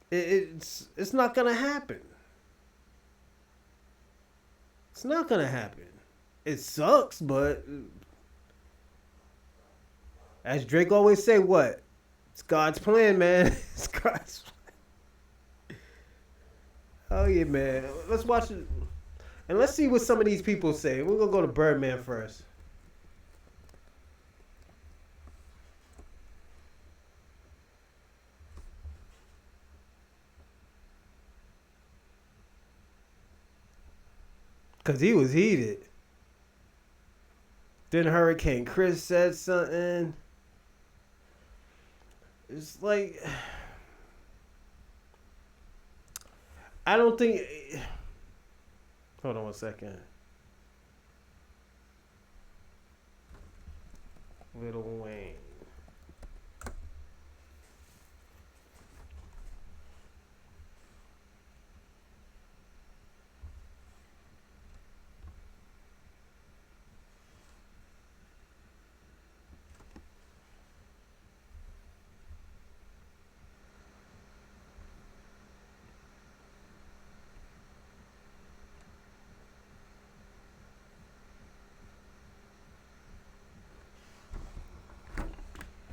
It's not gonna happen. It's not gonna happen. It sucks, but as Drake always say, what? It's God's plan, man. It's God's plan. Oh yeah, man. Let's watch it. And let's see what some of these people say. We're gonna go to Birdman first. Cause he was heated. Then Hurricane Chris said something. It's like, I don't think. Hold on one second. Lil Wayne.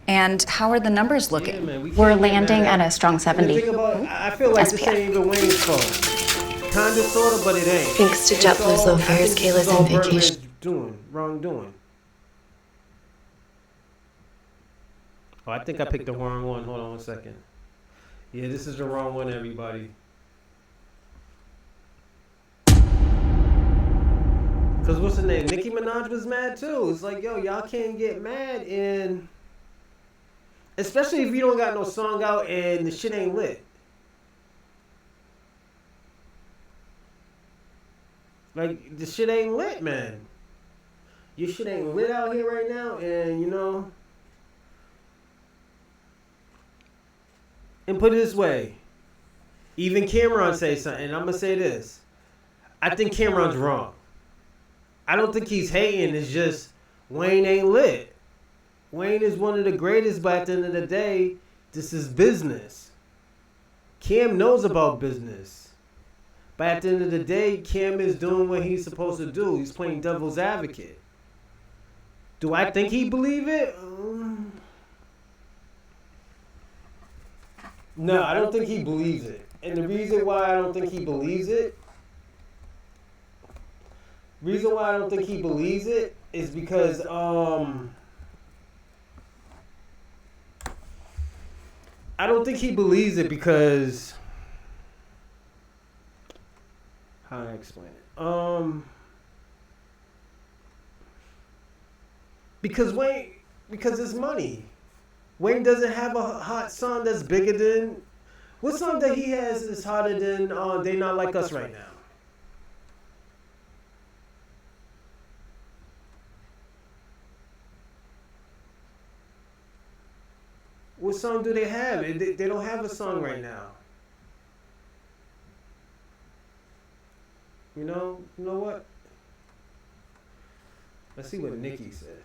And how are the numbers looking? Yeah, man, We're landing at a strong 70. I feel like this ain't even Wayne's fault. Kinda, sorta, but it ain't. Thanks to JetBlue's low fares, Kayla's on vacation. Wrongdoing. Oh, I think I picked the wrong one. Hold on 1 second. Yeah, this is the wrong one, everybody. Cause what's her name? Nicki Minaj was mad too. It's like, yo, y'all can't get mad, and especially if you don't got no song out and the shit ain't lit. Like, the shit ain't lit, man. Your shit ain't lit out here right now, and you know. And put it this way, even Cameron say something, and I'm gonna say this. I think Cameron's wrong. I don't think he's hating, it's just Wayne ain't lit. Wayne is one of the greatest, but at the end of the day, this is business. Cam knows about business. But at the end of the day, Cam is doing what he's supposed to do. He's playing devil's advocate. Do I think he believe it? No, I don't think he believes it. And the reason why I don't think he believes it is because I don't think he believes it because how do I explain it? Because it's money. Wayne doesn't have a hot song that's bigger than what song that he has is hotter than They Not Like Us right now. What song do they have? They don't have a song right now. You know what? Let's see what Nicki said.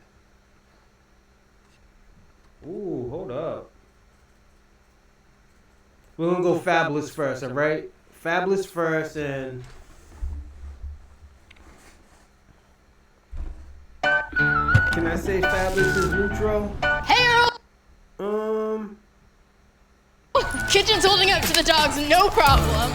Ooh, hold up. We're gonna go Fabulous first, alright? Fabulous first, and can I say Fabulous is neutral? Hey, Earl! Kitchen's holding up to the dogs, no problem.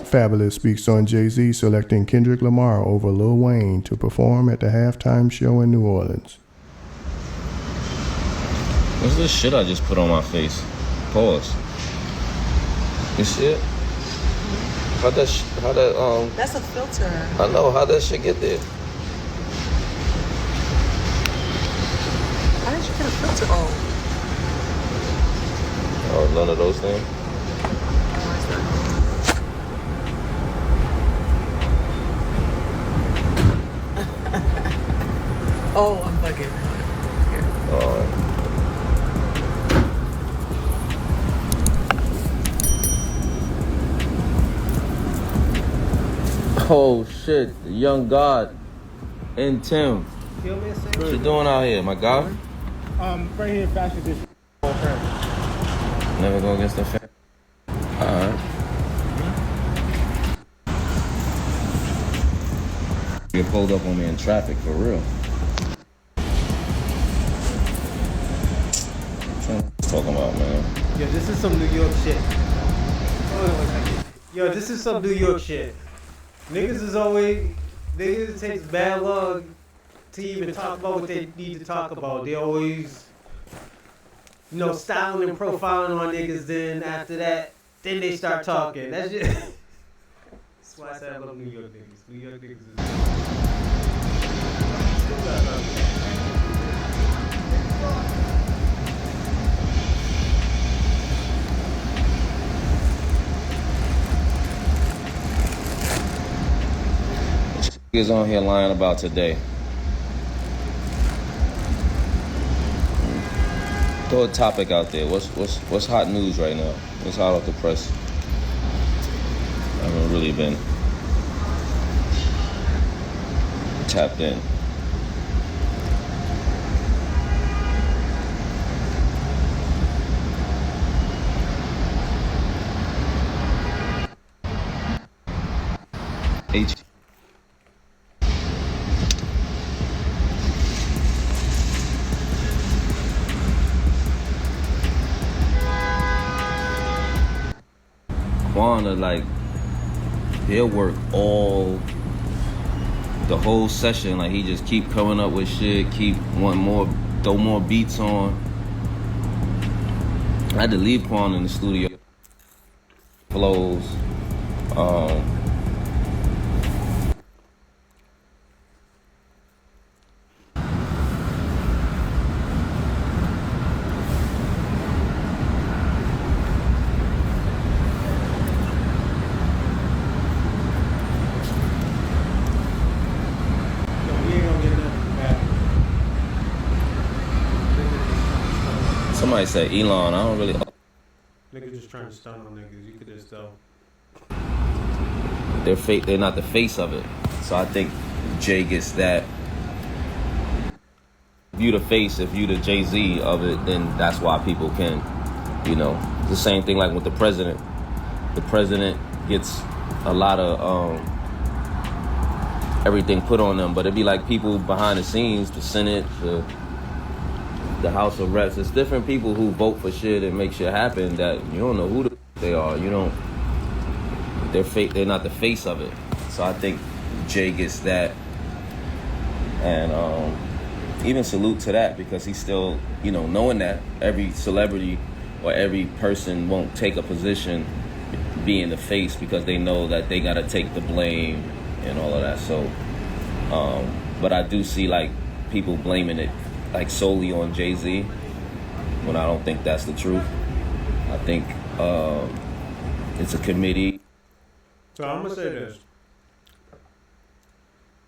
Fabulous speaks on Jay-Z selecting Kendrick Lamar over Lil Wayne to perform at the halftime show in New Orleans. What's this shit I just put on my face? Pause. You see it? That's a filter. I know, how'd that shit get there? How did you get a filter on? Oh, none of those things? Oh, I'm bugging. Alright. Oh shit, the young god and Tim. What you doing out here, my guy? Right here, fashion district. Never go against the fan. Alright. You pulled up on me in traffic for real. Talking about, man. Yo, this is some New York shit. Yo, this is some New York shit. Niggas it takes bad luck to even talk about what they need to talk about. They always, styling and profiling on niggas. Then after that, then they start talking. That's just. That's why I said I love New York niggas. New York niggas is. Is on here lying about today. Throw a topic out there. What's hot news right now? What's hot off the press? I haven't really been tapped in. H. Wanna like he'll work the whole session, like he just keep coming up with shit, keep wanting more, throw more beats on. I had to leave Quan in the studio. Flows. Somebody said Elon. I don't really. Niggas just trying to stun on niggas. You could just tell. They're not the face of it. So I think Jay gets that. If you the face, if you the Jay-Z of it, then that's why people can, you know. The same thing like with the president. The president gets a lot of everything put on them, but it'd be like people behind the scenes, the Senate, the House of Reps. It's different people who vote for shit and make shit happen that you don't know who they are. You don't. They're not the face of it. So I think Jay gets that, and even salute to that, because he's still, you know, knowing that every celebrity or every person won't take a position being the face because they know that they gotta take the blame and all of that. So, but I do see like people blaming it like solely on Jay-Z when I don't think that's the truth. I think it's a committee. So I'm gonna say this.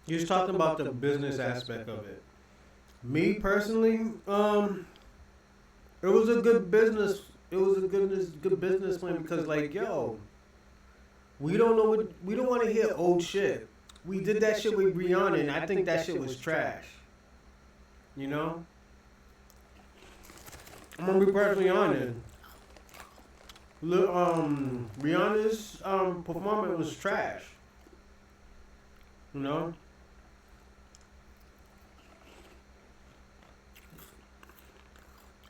You're talking about the business aspect of it. Me personally, it was a good business. It was a good business plan because, like, yo, we don't want to hear old shit. We did that shit with Rihanna, and I think that shit was trash. You know, I'm gonna be perfectly honest. Rihanna's performance was trash. You know?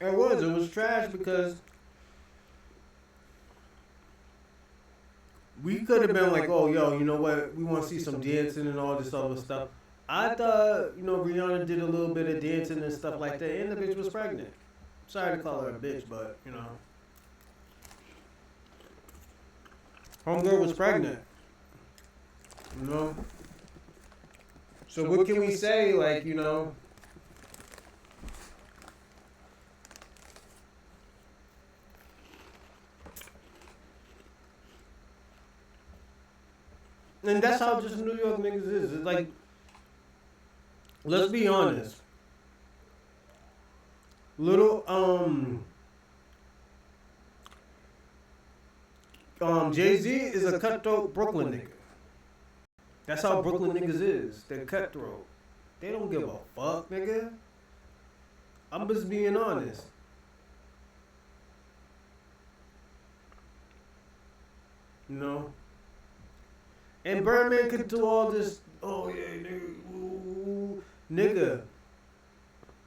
It was trash because we could have been like, oh, yo, you know what? We want to see some dancing and all this other stuff. I thought, you know, Rihanna did a little bit of dancing and stuff like that, and the bitch was pregnant. Sorry to call her a bitch, but, you know. Homegirl was pregnant. You know? So what can we say, like, you know? And that's how just New York niggas is. It's like, let's be honest. Little, Jay-Z is a cutthroat Brooklyn nigga. That's how Brooklyn niggas is. They're cutthroat. They don't give a fuck, nigga. I'm just being honest. You know? And Birdman could do all this, oh yeah, nigga, ooh, nigga.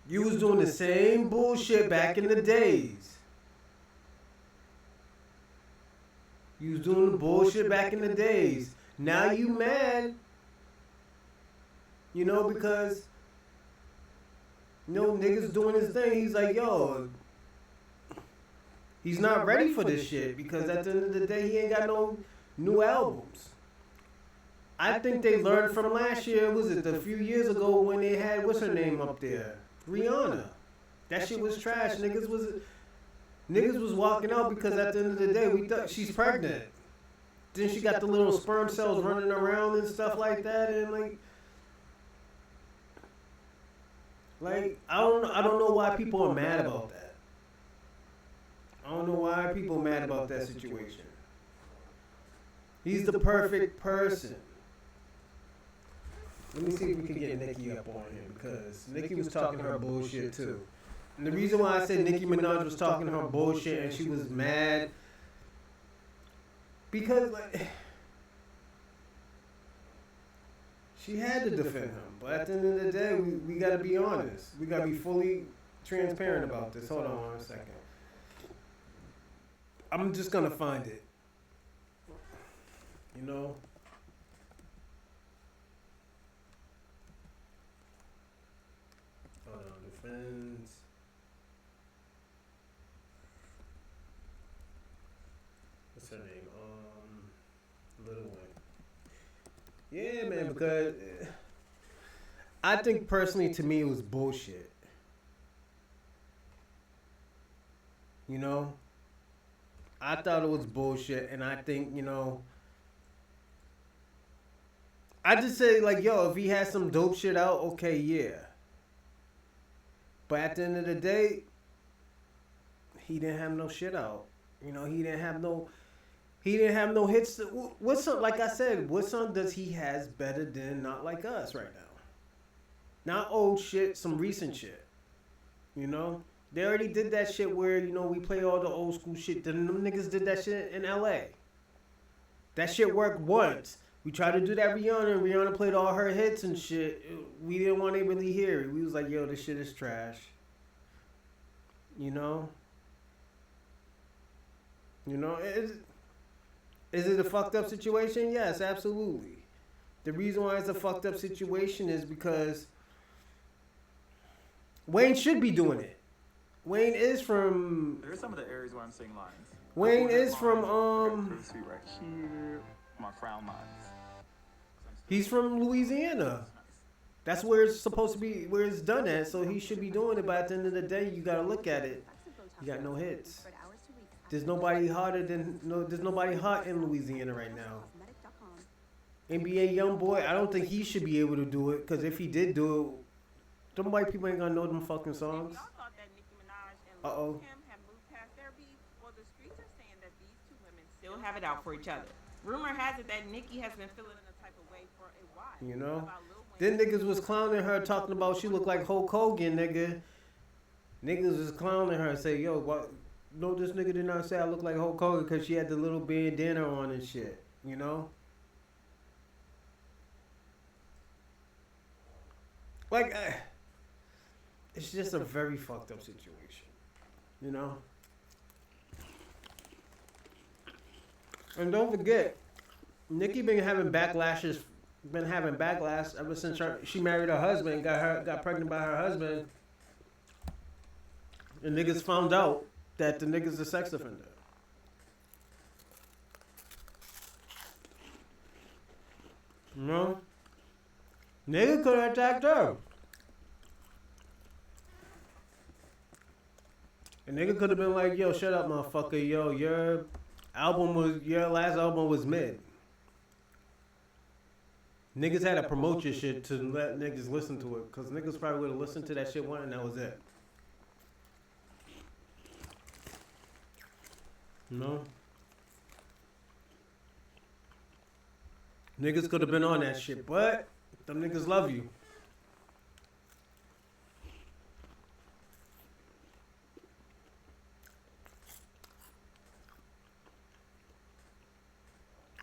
You was doing the same bullshit back in the days. You was doing the bullshit back in the days. Now you mad. You know, because, you know, niggas doing his thing. He's like, yo, he's not ready for this shit because at the end of the day, he ain't got no new albums. I think they learned from last year, was it a few years ago when they had, what's her name up there? Rihanna. That shit was trash. Niggas was walking out because at the end of the day, we thought she's pregnant. Then she got the little sperm cells running around and stuff like that, and like I don't know why people are mad about that. I don't know why people are mad about that situation. He's the perfect person. Let me see if we can get Nicki up on him, because Nicki was talking her bullshit too. And the reason why I said Nicki Minaj was talking her bullshit and she was mad, because like, She had to defend him. But at the end of the day, we got to be honest. We got to be fully transparent about this. Hold on 1 second. I'm just going to find it. You know? Hold on. Defense. What's her name? Little Wayne. Yeah, man, because I think personally to me it was bullshit. You know? I thought it was bullshit, and I think, you know, I just say, like, yo, if he had some dope shit out, okay, yeah. But at the end of the day, he didn't have no shit out. You know, he didn't have no hits. What song, like I said, what song does he has better than Not Like Us right now? Not old shit, some recent shit. You know? They already did that shit where, you know, we play all the old school shit. Them niggas did that shit in LA. That shit worked once. We tried to do that Rihanna, and Rihanna played all her hits and shit. We didn't want to really hear it. We was like, yo, this shit is trash. You know? You know, is it a fucked up situation? Yes, absolutely. The reason why it's a fucked up situation is because Wayne should be doing it. Wayne is from. There's some of the areas where I'm seeing lines. Wayne is from Right here, my frown lines. He's from Louisiana. That's where it's supposed to be, where it's done at. So he should be doing it. But at the end of the day, you gotta look at it. You got no hits. There's nobody hotter than There's nobody hot in Louisiana right now. NBA YoungBoy, I don't think he should be able to do it, because if he did do it, them white people ain't gonna know them fucking songs. Uh-oh. Still have it out for each other. Rumor has it that Nicki has been feeling in a type of way for a while. You know? Then niggas was clowning her, talking about she looked like Hulk Hogan, nigga. Niggas was clowning her and say, yo, what? No, this nigga did not say I look like Hulk Hogan because she had the little bandana on and shit. You know? Like, it's just a very fucked up situation. You know? And don't forget, Nicki been having backlash ever since she married her husband, got pregnant by her husband, and niggas found out that the nigga's a sex offender. You know? Nigga could have attacked her. And nigga could have been like, yo, shut up, motherfucker. Yo, your last album was mid. Niggas had to promote your shit to let niggas listen to it, because niggas probably would have listened to that shit one and that was it. No. Niggas could have been on that shit, but them niggas love you.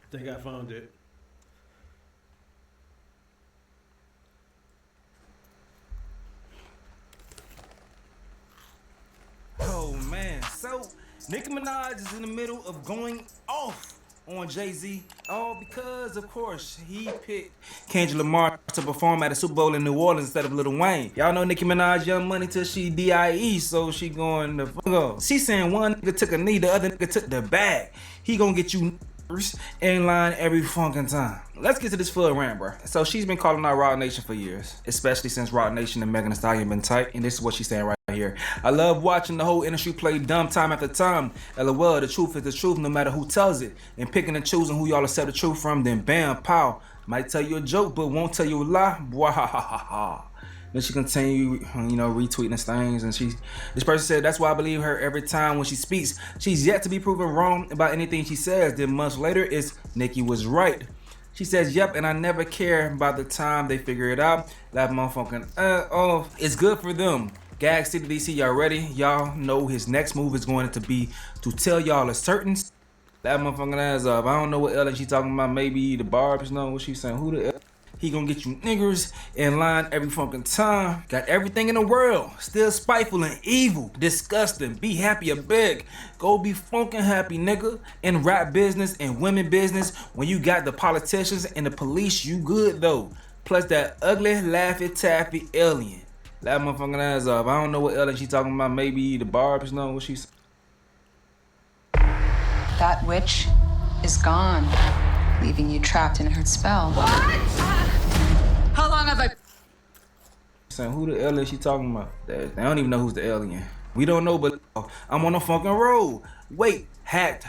I think I found it. Oh man, so Nicki Minaj is in the middle of going off on Jay-Z, all because, of course, he picked Kendrick Lamar to perform at a Super Bowl in New Orleans instead of Lil Wayne. Y'all know Nicki Minaj Young Money till she DIE, so she going to fuck off. She saying one nigga took a knee, the other nigga took the bag. He gonna get you in line every fucking time. Let's get to this full rant, bro. So she's been calling out Roc Nation for years, especially since Roc Nation and Megan Thee Stallion been tight, and this is what she's saying right here. I love watching the whole industry play dumb time after time. LOL, the truth is the truth no matter who tells it. And picking and choosing who y'all accept the truth from, then bam, pow. Might tell you a joke, but won't tell you a lie. Bwahahaha. Then she continue, retweeting these things, and this person said, that's why I believe her every time when she speaks. She's yet to be proven wrong about anything she says. Then months later, it's Nicki was right. She says, yep, and I never care by the time they figure it out. That motherfucking, it's good for them. Gag City DC, y'all ready? Y'all know his next move is going to be to tell y'all a certain that motherfucking ass up. I don't know what else she talking about. Maybe the Barbs know what she's saying. Who the He gonna get you niggers in line every fucking time. Got everything in the world. Still spiteful and evil. Disgusting. Be happy or beg. Go be funkin' happy, nigga. In rap business and women business, when you got the politicians and the police, you good though. Plus that ugly, laffy, taffy alien. That motherfucking ass off. I don't know what alien she talking about. Maybe the Barb's know what she's. That witch is gone, leaving you trapped in her spell. What? How long have I... Saying who the alien she talking about? They don't even know who's the alien. We don't know, but I'm on a fucking road. Wait, hacked.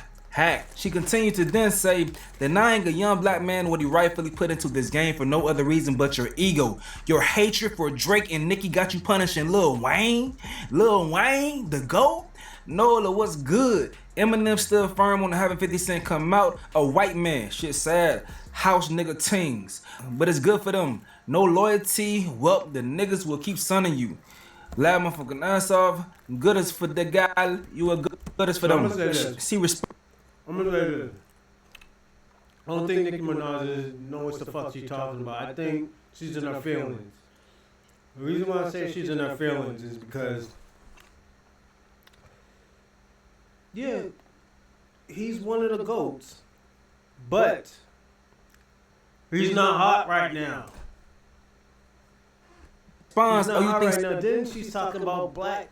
She continued to then say, denying a young black man what he rightfully put into this game for no other reason but your ego. Your hatred for Drake and Nicki got you punishing Lil Wayne? Lil Wayne, the GOAT? Nola, what's good? Eminem still firm on having 50 Cent come out. A white man, shit sad. House nigga tings. But it's good for them. No loyalty, well, the niggas will keep sunning you. Laugh motherfucking ass off. Good as for the guy, you a good as for them. See respect. I'm gonna say this. I don't think Nicki Minaj knows what the fuck she's talking about. I think she's in her feelings. The reason why I say she's in her feelings is because, yeah, he's one of the GOATs, but he's not hot right now. He's not hot right now. Then she's talking about black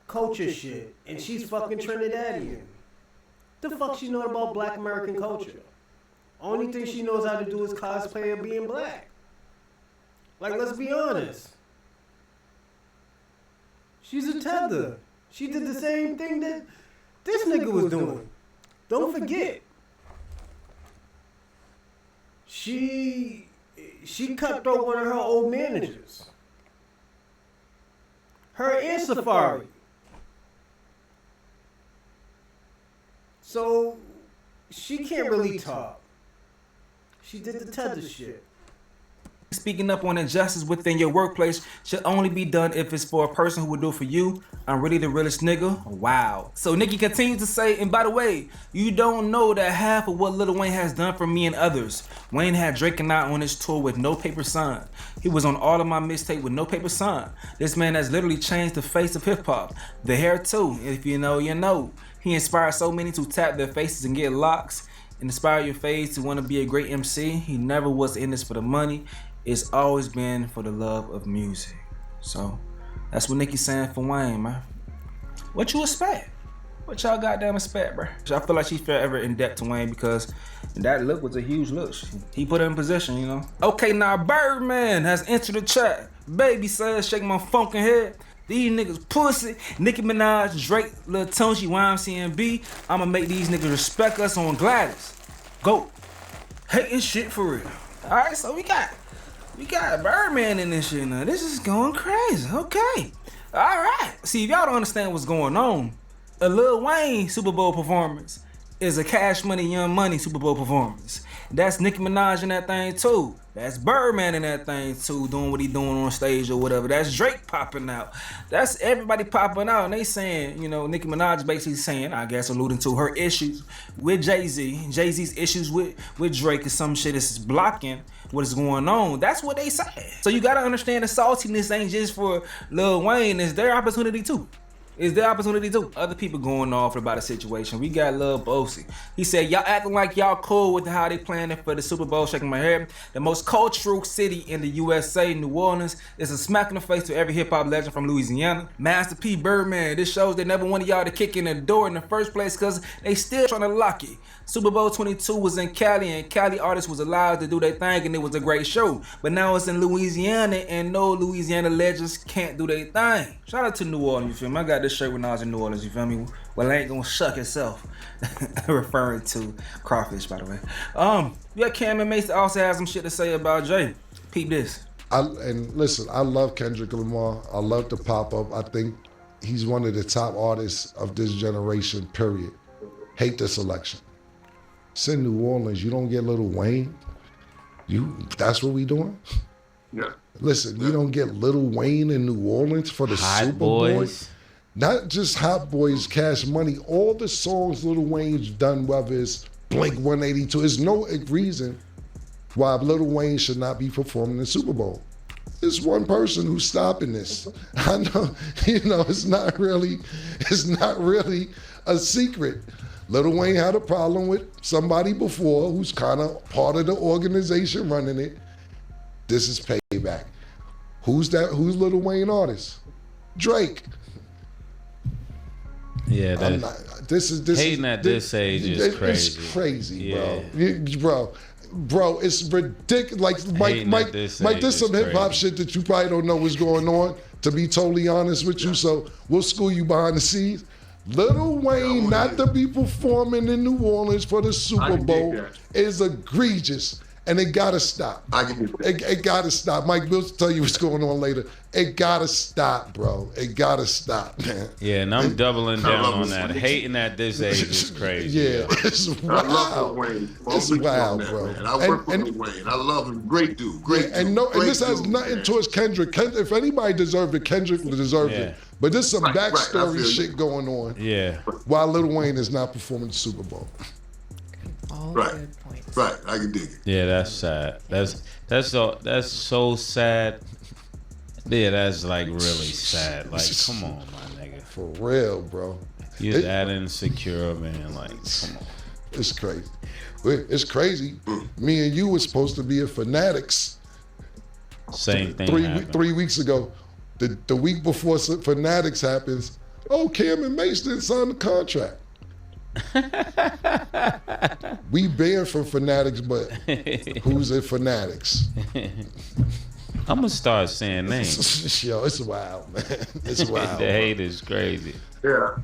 culture shit, and she's fucking Trinidadian. The fuck she know about black American culture? Only thing she knows how to do is cosplay of being black. Like, let's be honest. She's a tether. She did the same thing that this nigga was doing. Don't forget. She cutthroat one of her old managers. Her and Safari. So she can't really talk. She did the tether shit. Speaking up on injustice within your workplace should only be done if it's for a person who would do it for you. I'm really the realest nigga. Wow. So Nicki continues to say, and by the way, you don't know that half of what Lil Wayne has done for me and others. Wayne had Drake and I on his tour with no paper sign. He was on all of my mixtape with no paper sign. This man has literally changed the face of hip hop. The hair too. If you know, you know. He inspired so many to tap their faces and get locks. Inspire your face to want to be a great MC. He never was in this for the money. It's always been for the love of music. So that's what Nicki's saying for Wayne, man. What you expect? What y'all goddamn expect, bro? I feel like she's forever in debt to Wayne because that look was a huge look. He put her in position, you know. Okay, now Birdman has entered the chat. Baby says, shaking my funkin' head. These niggas pussy. Nicki Minaj, Drake, Lil Tunchi, YMCMB. I'ma make these niggas respect us on Gladys. Go. Hating shit for real. Alright, so we got Birdman in this shit now. This is going crazy. Okay. Alright. See, if y'all don't understand what's going on, a Lil Wayne Super Bowl performance is a Cash Money Young Money Super Bowl performance. That's Nicki Minaj in that thing too. That's Birdman in that thing too, doing what he doing on stage or whatever. That's Drake popping out. That's everybody popping out. And they saying, you know, Nicki Minaj basically saying, I guess alluding to her issues with Jay-Z. Jay-Z's issues with Drake is some shit that's blocking what is going on. That's what they say. So you gotta understand the saltiness ain't just for Lil Wayne. It's their opportunity too. It's their opportunity too. Other people going off about a situation. We got Lil Bosey. He said, y'all acting like y'all cool with how they planning for the Super Bowl, shaking my head. The most cultural city in the USA, New Orleans, is a smack in the face to every hip hop legend from Louisiana. Master P, Birdman, this shows they never wanted y'all to kick in the door in the first place because they still trying to lock it. Super Bowl 22 was in Cali and Cali artists was allowed to do their thing and it was a great show. But now it's in Louisiana and no Louisiana legends can't do their thing. Shout out to New Orleans, you feel me? I got this shirt when I was in New Orleans, you feel me? Well, it ain't gonna shuck itself. Referring to crawfish, by the way. Yeah, Cam and Mace also has some shit to say about Jay. Peep this. And listen, I love Kendrick Lamar. I love the pop-up. I think he's one of the top artists of this generation, period. Hate this election. It's in New Orleans. You don't get Lil Wayne. That's what we doing? Yeah. Listen, you don't get Lil Wayne in New Orleans for the Super Bowl. Not just Hot Boys, Cash Money. All the songs Lil Wayne's done, whether it's Blink 182, there's no reason why Lil Wayne should not be performing in the Super Bowl. It's one person who's stopping this. I know, it's not really a secret. Lil Wayne had a problem with somebody before who's kind of part of the organization running it. This is payback. Who's Lil Wayne artist? Drake. Yeah, hating at this age is crazy. It's crazy, bro. It's ridiculous. Like Mike, there's some hip hop shit that you probably don't know what's going on. To be totally honest with you, so we'll school you behind the scenes. Lil Wayne not to be performing in New Orleans for the Super Bowl is egregious. And it gotta stop. It gotta stop. Mike, we'll tell you what's going on later. It gotta stop, bro. It gotta stop, man. Yeah, and I'm doubling down on that. Hating at this age is crazy. Yeah, it's wild. I love Wayne. It's wild, bro. Man. I work with Wayne. I love him. Great dude. And this has nothing towards Kendrick. If anybody deserved it, Kendrick deserved it. But there's some backstory shit going on. Yeah. Why Lil Wayne is not performing the Super Bowl. All good points. Right, I can dig it. Yeah, that's sad. That's so sad. Yeah, that's like really sad. Like, come on, my nigga. For real, bro. You're that insecure, man. Like, come on. It's crazy. It's crazy. Me and you were supposed to be at Fanatics. Same thing. 3 weeks ago. The week before Fanatics happens, Cam and Mace didn't sign the contract. We banned from Fanatics, but who's at Fanatics? I'm gonna start saying names. Yo, it's wild, man. It's wild. The hate is crazy. Yeah.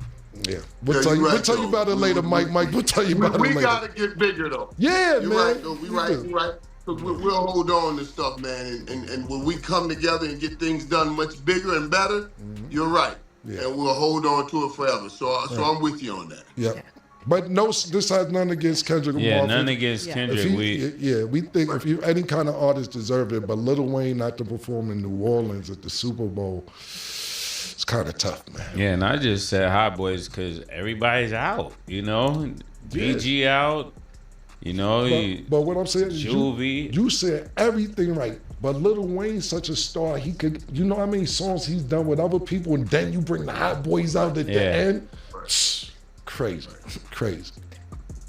We'll tell you about it later, Mike. We'll tell you about it later. We gotta get bigger though. Yeah, you're man. Right, though. We right. We'll hold on to stuff, man. And when we come together and get things done much bigger and better, you're right. Yeah. And we'll hold on to it forever. So I'm with you on that. Yep. But no, this has none against Kendrick Lamar. Yeah, none against Kendrick. We think if any kind of artist deserved it, but Lil Wayne not to perform in New Orleans at the Super Bowl, it's kind of tough, man. Yeah, and I just said Hot Boys because everybody's out, BG out, But what I'm saying is Juvie. You said everything right. But Lil Wayne's such a star, he could, you know how many songs he's done with other people, and then you bring the Hot Boys out at the end? Crazy.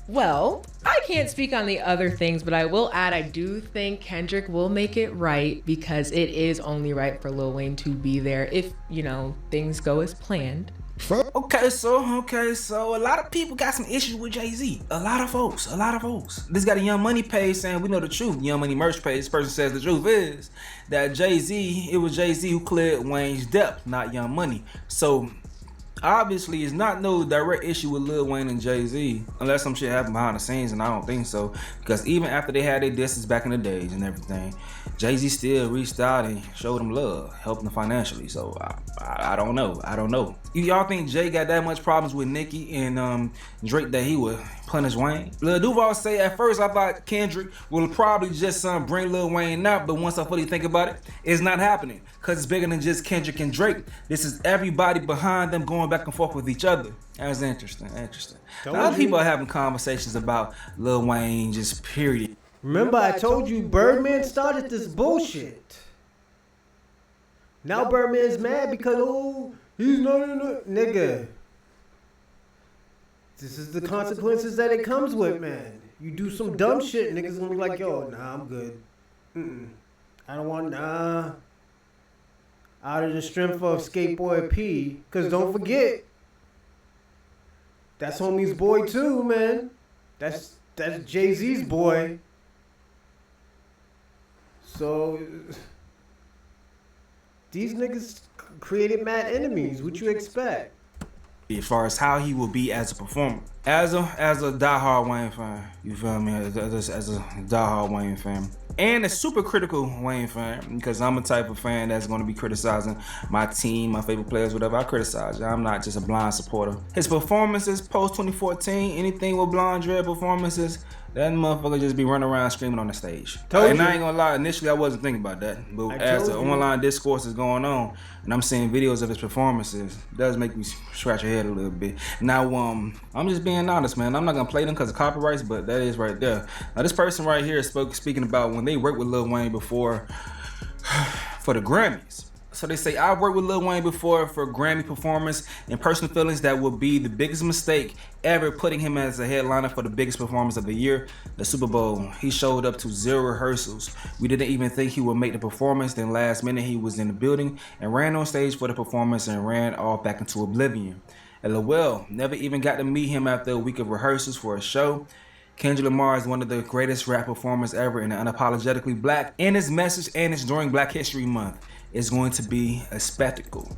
Well, I can't speak on the other things, but I will add I do think Kendrick will make it right because it is only right for Lil Wayne to be there if, things go as planned. Okay, so a lot of people got some issues with Jay-Z. A lot of folks. This got a Young Money page saying we know the truth. Young Money merch page. This person says the truth is that it was Jay-Z who cleared Wayne's debt, not Young Money. So obviously it's not no direct issue with Lil Wayne and Jay-Z unless some shit happened behind the scenes, and I don't think so, because even after they had their distance back in the days and everything, Jay-Z still reached out and showed them love, helped them financially. So I don't know. Y'all think Jay got that much problems with Nicki and Drake that he would punish Wayne? Lil Duval say, at first I thought Kendrick will probably just bring Lil Wayne up, but once I fully think about it, it's not happening because it's bigger than just Kendrick and Drake. This is everybody behind them going back and forth with each other. That's interesting. A lot of people are having conversations about Lil Wayne, just period. Remember, I told you Birdman started this bullshit. Now Birdman's mad because, he's not in it. Nigga. This is the consequences that it comes with, man. You do some dumb shit, niggas gonna be like, yo, nah, I'm good. I don't want, Out of the strength of Skateboy P. Because don't forget, that's homie's boy too, man. That's Jay-Z's boy. So these niggas created mad enemies. What you expect? As far as how he will be as a performer, as a diehard Wayne fan, you feel me? As a diehard Wayne fan, and a super critical Wayne fan, because I'm a type of fan that's going to be criticizing my team, my favorite players, whatever. I criticize. I'm not just a blind supporter. His performances post 2014, anything with Blonde Dread performances, That motherfucker just be running around screaming on the stage. Told And you. I ain't gonna lie, initially I wasn't thinking about that. But as the online discourse is going on, and I'm seeing videos of his performances, it does make me scratch your head a little bit. Now, I'm just being honest, man. I'm not gonna play them because of copyrights, but that is right there. Now, this person right here is speaking about when they worked with Lil Wayne before for the Grammys. So they say, I've worked with Lil Wayne before for Grammy performance and personal feelings that would be the biggest mistake ever putting him as a headliner for the biggest performance of the year, the Super Bowl. He showed up to 0 rehearsals. We didn't even think he would make the performance. Then last minute he was in the building and ran on stage for the performance and ran off back into oblivion. LOL, never even got to meet him after a week of rehearsals for a show. Kendrick Lamar is one of the greatest rap performers ever and unapologetically black. And his message, and it's during Black History Month, is going to be a spectacle.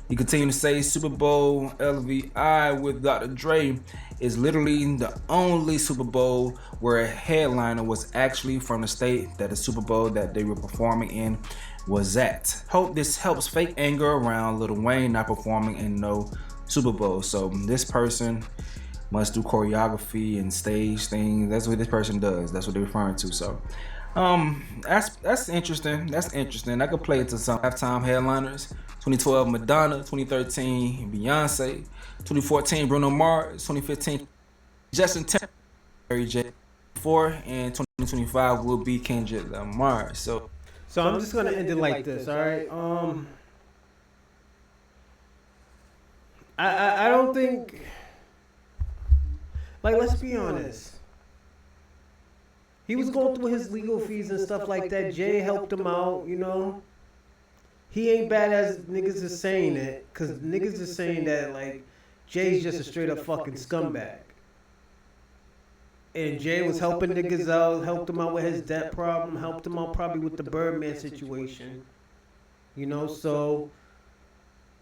He continued to say Super Bowl LVI with Dr. Dre is literally the only Super Bowl where a headliner was actually from the state that the Super Bowl that they were performing in was at. Hope this helps fake anger around Lil Wayne not performing in no Super Bowl. So this person must do choreography and stage things. That's what this person does. That's what they're referring to. So that's interesting. That's interesting. I could play it to some halftime headliners. 2012 Madonna, 2013 Beyonce, 2014 Bruno Mars, 2015 Justin Timberlake, Mary J. 4, and 2025 will be Kendrick Lamar. So I'm just gonna end it like this, all right? I don't think, like, let's be honest. He was going through his legal fees and stuff like that. Jay helped him out, you know. He ain't bad as niggas is saying it, because niggas is saying that, like, Jay's just a straight up fucking scumbag. And Jay was helping niggas out, helped him out with his debt problem, helped him out probably with the Birdman situation. You know, so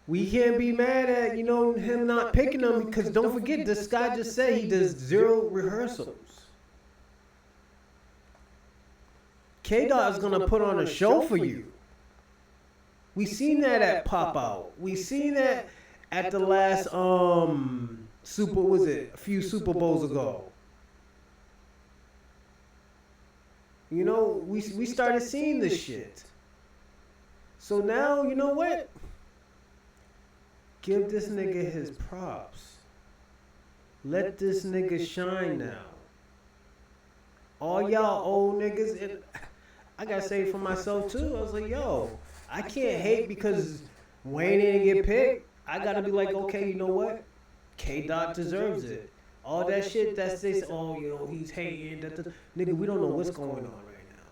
we can't be mad at, you know, him not picking him, because don't forget, this guy just said he does 0 rehearsals. K-Dot is gonna put on a show for you. We seen that at Pop Out. We seen that at the last a few Super Bowls ago. You know, we started seeing this shit. So now, you know what? Give this nigga his props. Let this nigga shine now. All y'all old niggas, and I gotta say it for myself too. I was like, yo, I can't hate because Wayne didn't get picked. I gotta be like, okay, you know what? K-Dot deserves it. All that shit that they say, oh, you know, he's hating. Nigga, we don't know what's going on right now.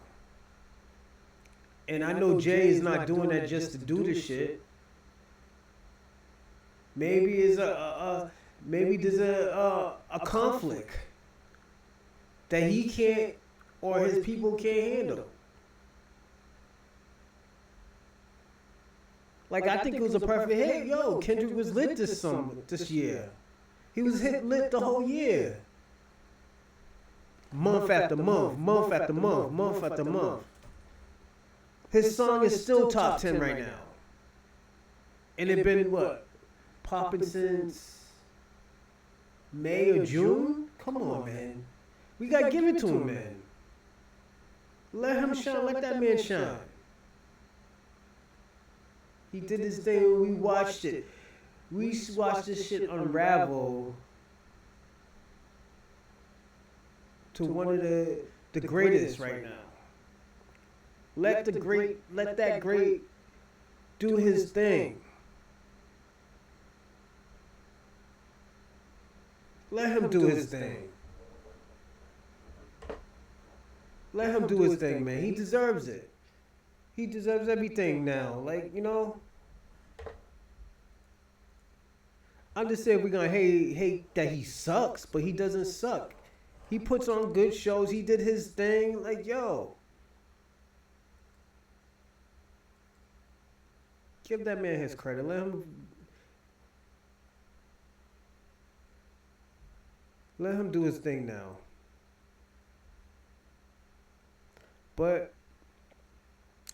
And I know Jay is not doing that just to do the shit. Maybe it's maybe there's a conflict that he can't or his people can't handle. Like, I think it was a perfect hit. Yo, Kendrick was lit this year. He was lit the whole year. Month after month, month after month, month after month. His song is still top 10 right now. And it been what? Popping since May or June? Come on, man. We gotta give it to him, man. Let him shine. Let that man shine. He did his thing. We watched it. We watched this shit unravel to one of the greatest right now. Let that great do his thing. Let him do his thing. Let him do his thing, man. He deserves it. He deserves everything now. Like, you know, I'm just saying we're gonna hate that he sucks, but he doesn't suck. He puts on good shows. He did his thing. Like, yo, give that man his credit. Let him do his thing now. But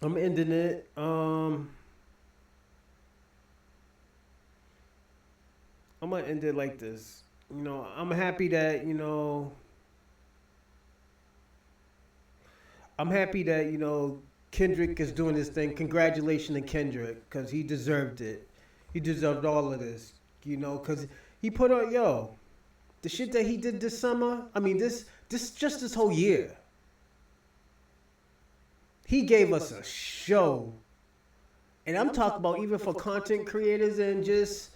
I'm ending it. I'm gonna end it like this. You know, I'm happy that, you know, I'm happy that Kendrick is doing this thing. Congratulations to Kendrick, because he deserved it. He deserved all of this, because he put on the shit that he did this summer. I mean, this whole year. He gave us a show, and I'm talking about even for content creators and just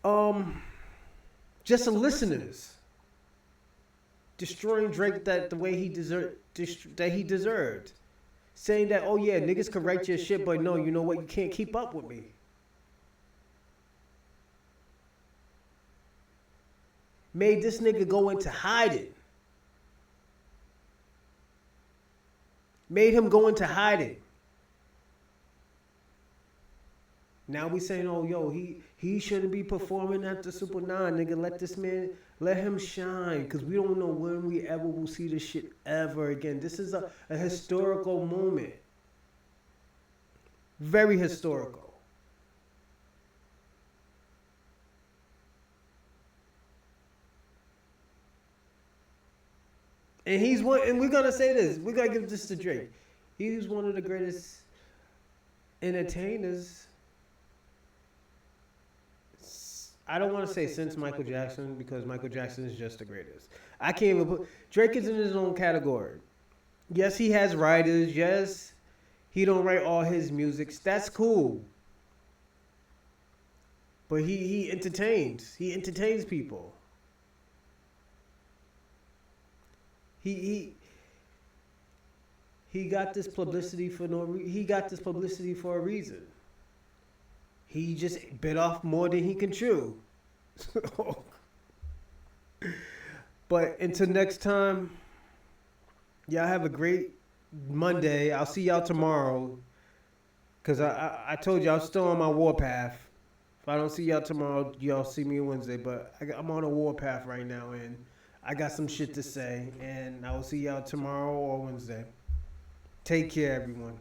the listeners. Destroying Drake the way he deserved. Saying that, oh yeah, niggas can write your shit, but no, you know what? You can't keep up with me. Made this nigga go into hiding. Made him go into hiding. Now we saying, oh yo, he shouldn't be performing at the Super 9, nigga. Let him shine, because we don't know when we ever will see this shit ever again. This is a historical moment. Very historical. And and we're gonna say this. We're gonna give this to Drake. He's one of the greatest entertainers. I don't want to say since Michael Jackson, because Michael Jackson is just the greatest. I can't even put Drake is in his own category. Yes, he has writers. Yes, he don't write all his music. That's cool. But he entertains. He entertains people. He got this publicity for a reason. He just bit off more than he can chew. But until next time, y'all have a great Monday. I'll see y'all tomorrow. Because I told you I'm still on my warpath. If I don't see y'all tomorrow, y'all see me Wednesday. But I'm on a warpath right now, and I got some shit to say. And I will see y'all tomorrow or Wednesday. Take care, everyone.